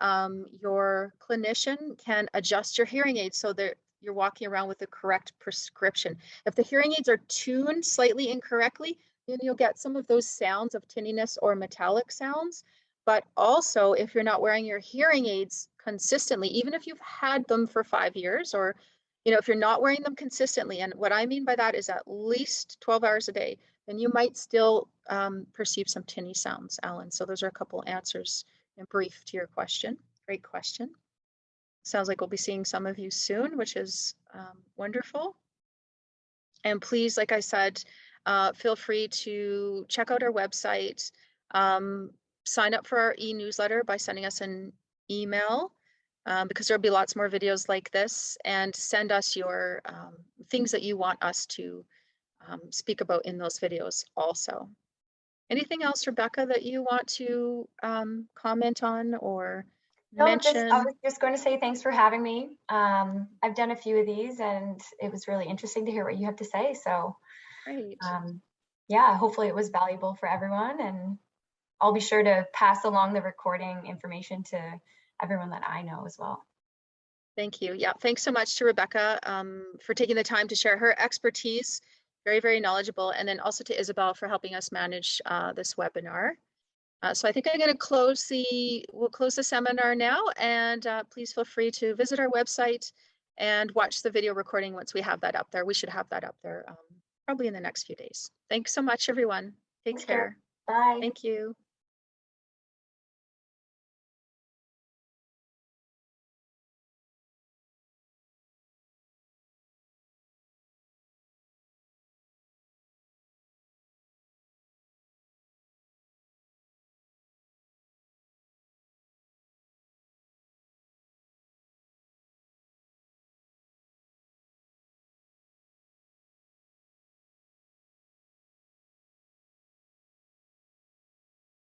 [SPEAKER 1] your clinician can adjust your hearing aids so that you're walking around with the correct prescription. If the hearing aids are tuned slightly incorrectly, then you'll get some of those sounds of tinniness or metallic sounds. But also, if you're not wearing your hearing aids consistently, even if you've had them for 5 years, or if you're not wearing them consistently, and what I mean by that is at least 12 hours a day, then you might still perceive some tinny sounds, Alan. So those are a couple answers in brief to your question. Great question. Sounds like we'll be seeing some of you soon, which is wonderful. And please, like I said, feel free to check out our website, sign up for our e-newsletter by sending us an email, because there'll be lots more videos like this, and send us your things that you want us to speak about in those videos also. Anything else, Rebekah, that you want to comment on or mention?
[SPEAKER 2] I was just going to say thanks for having me. I've done a few of these and it was really interesting to hear what you have to say. So
[SPEAKER 1] Great.
[SPEAKER 2] Yeah, hopefully it was valuable for everyone, and I'll be sure to pass along the recording information to everyone that I know as well.
[SPEAKER 1] Thank you. Yeah, thanks so much to Rebekah for taking the time to share her expertise. Very, very knowledgeable. And then also to Isabel for helping us manage this webinar. So I think I'm going to we'll close the seminar now, and please feel free to visit our website and watch the video recording once we have that up there. We should have that up there probably in the next few days. Thanks so much, everyone. Take care.
[SPEAKER 2] Bye.
[SPEAKER 1] Thank you.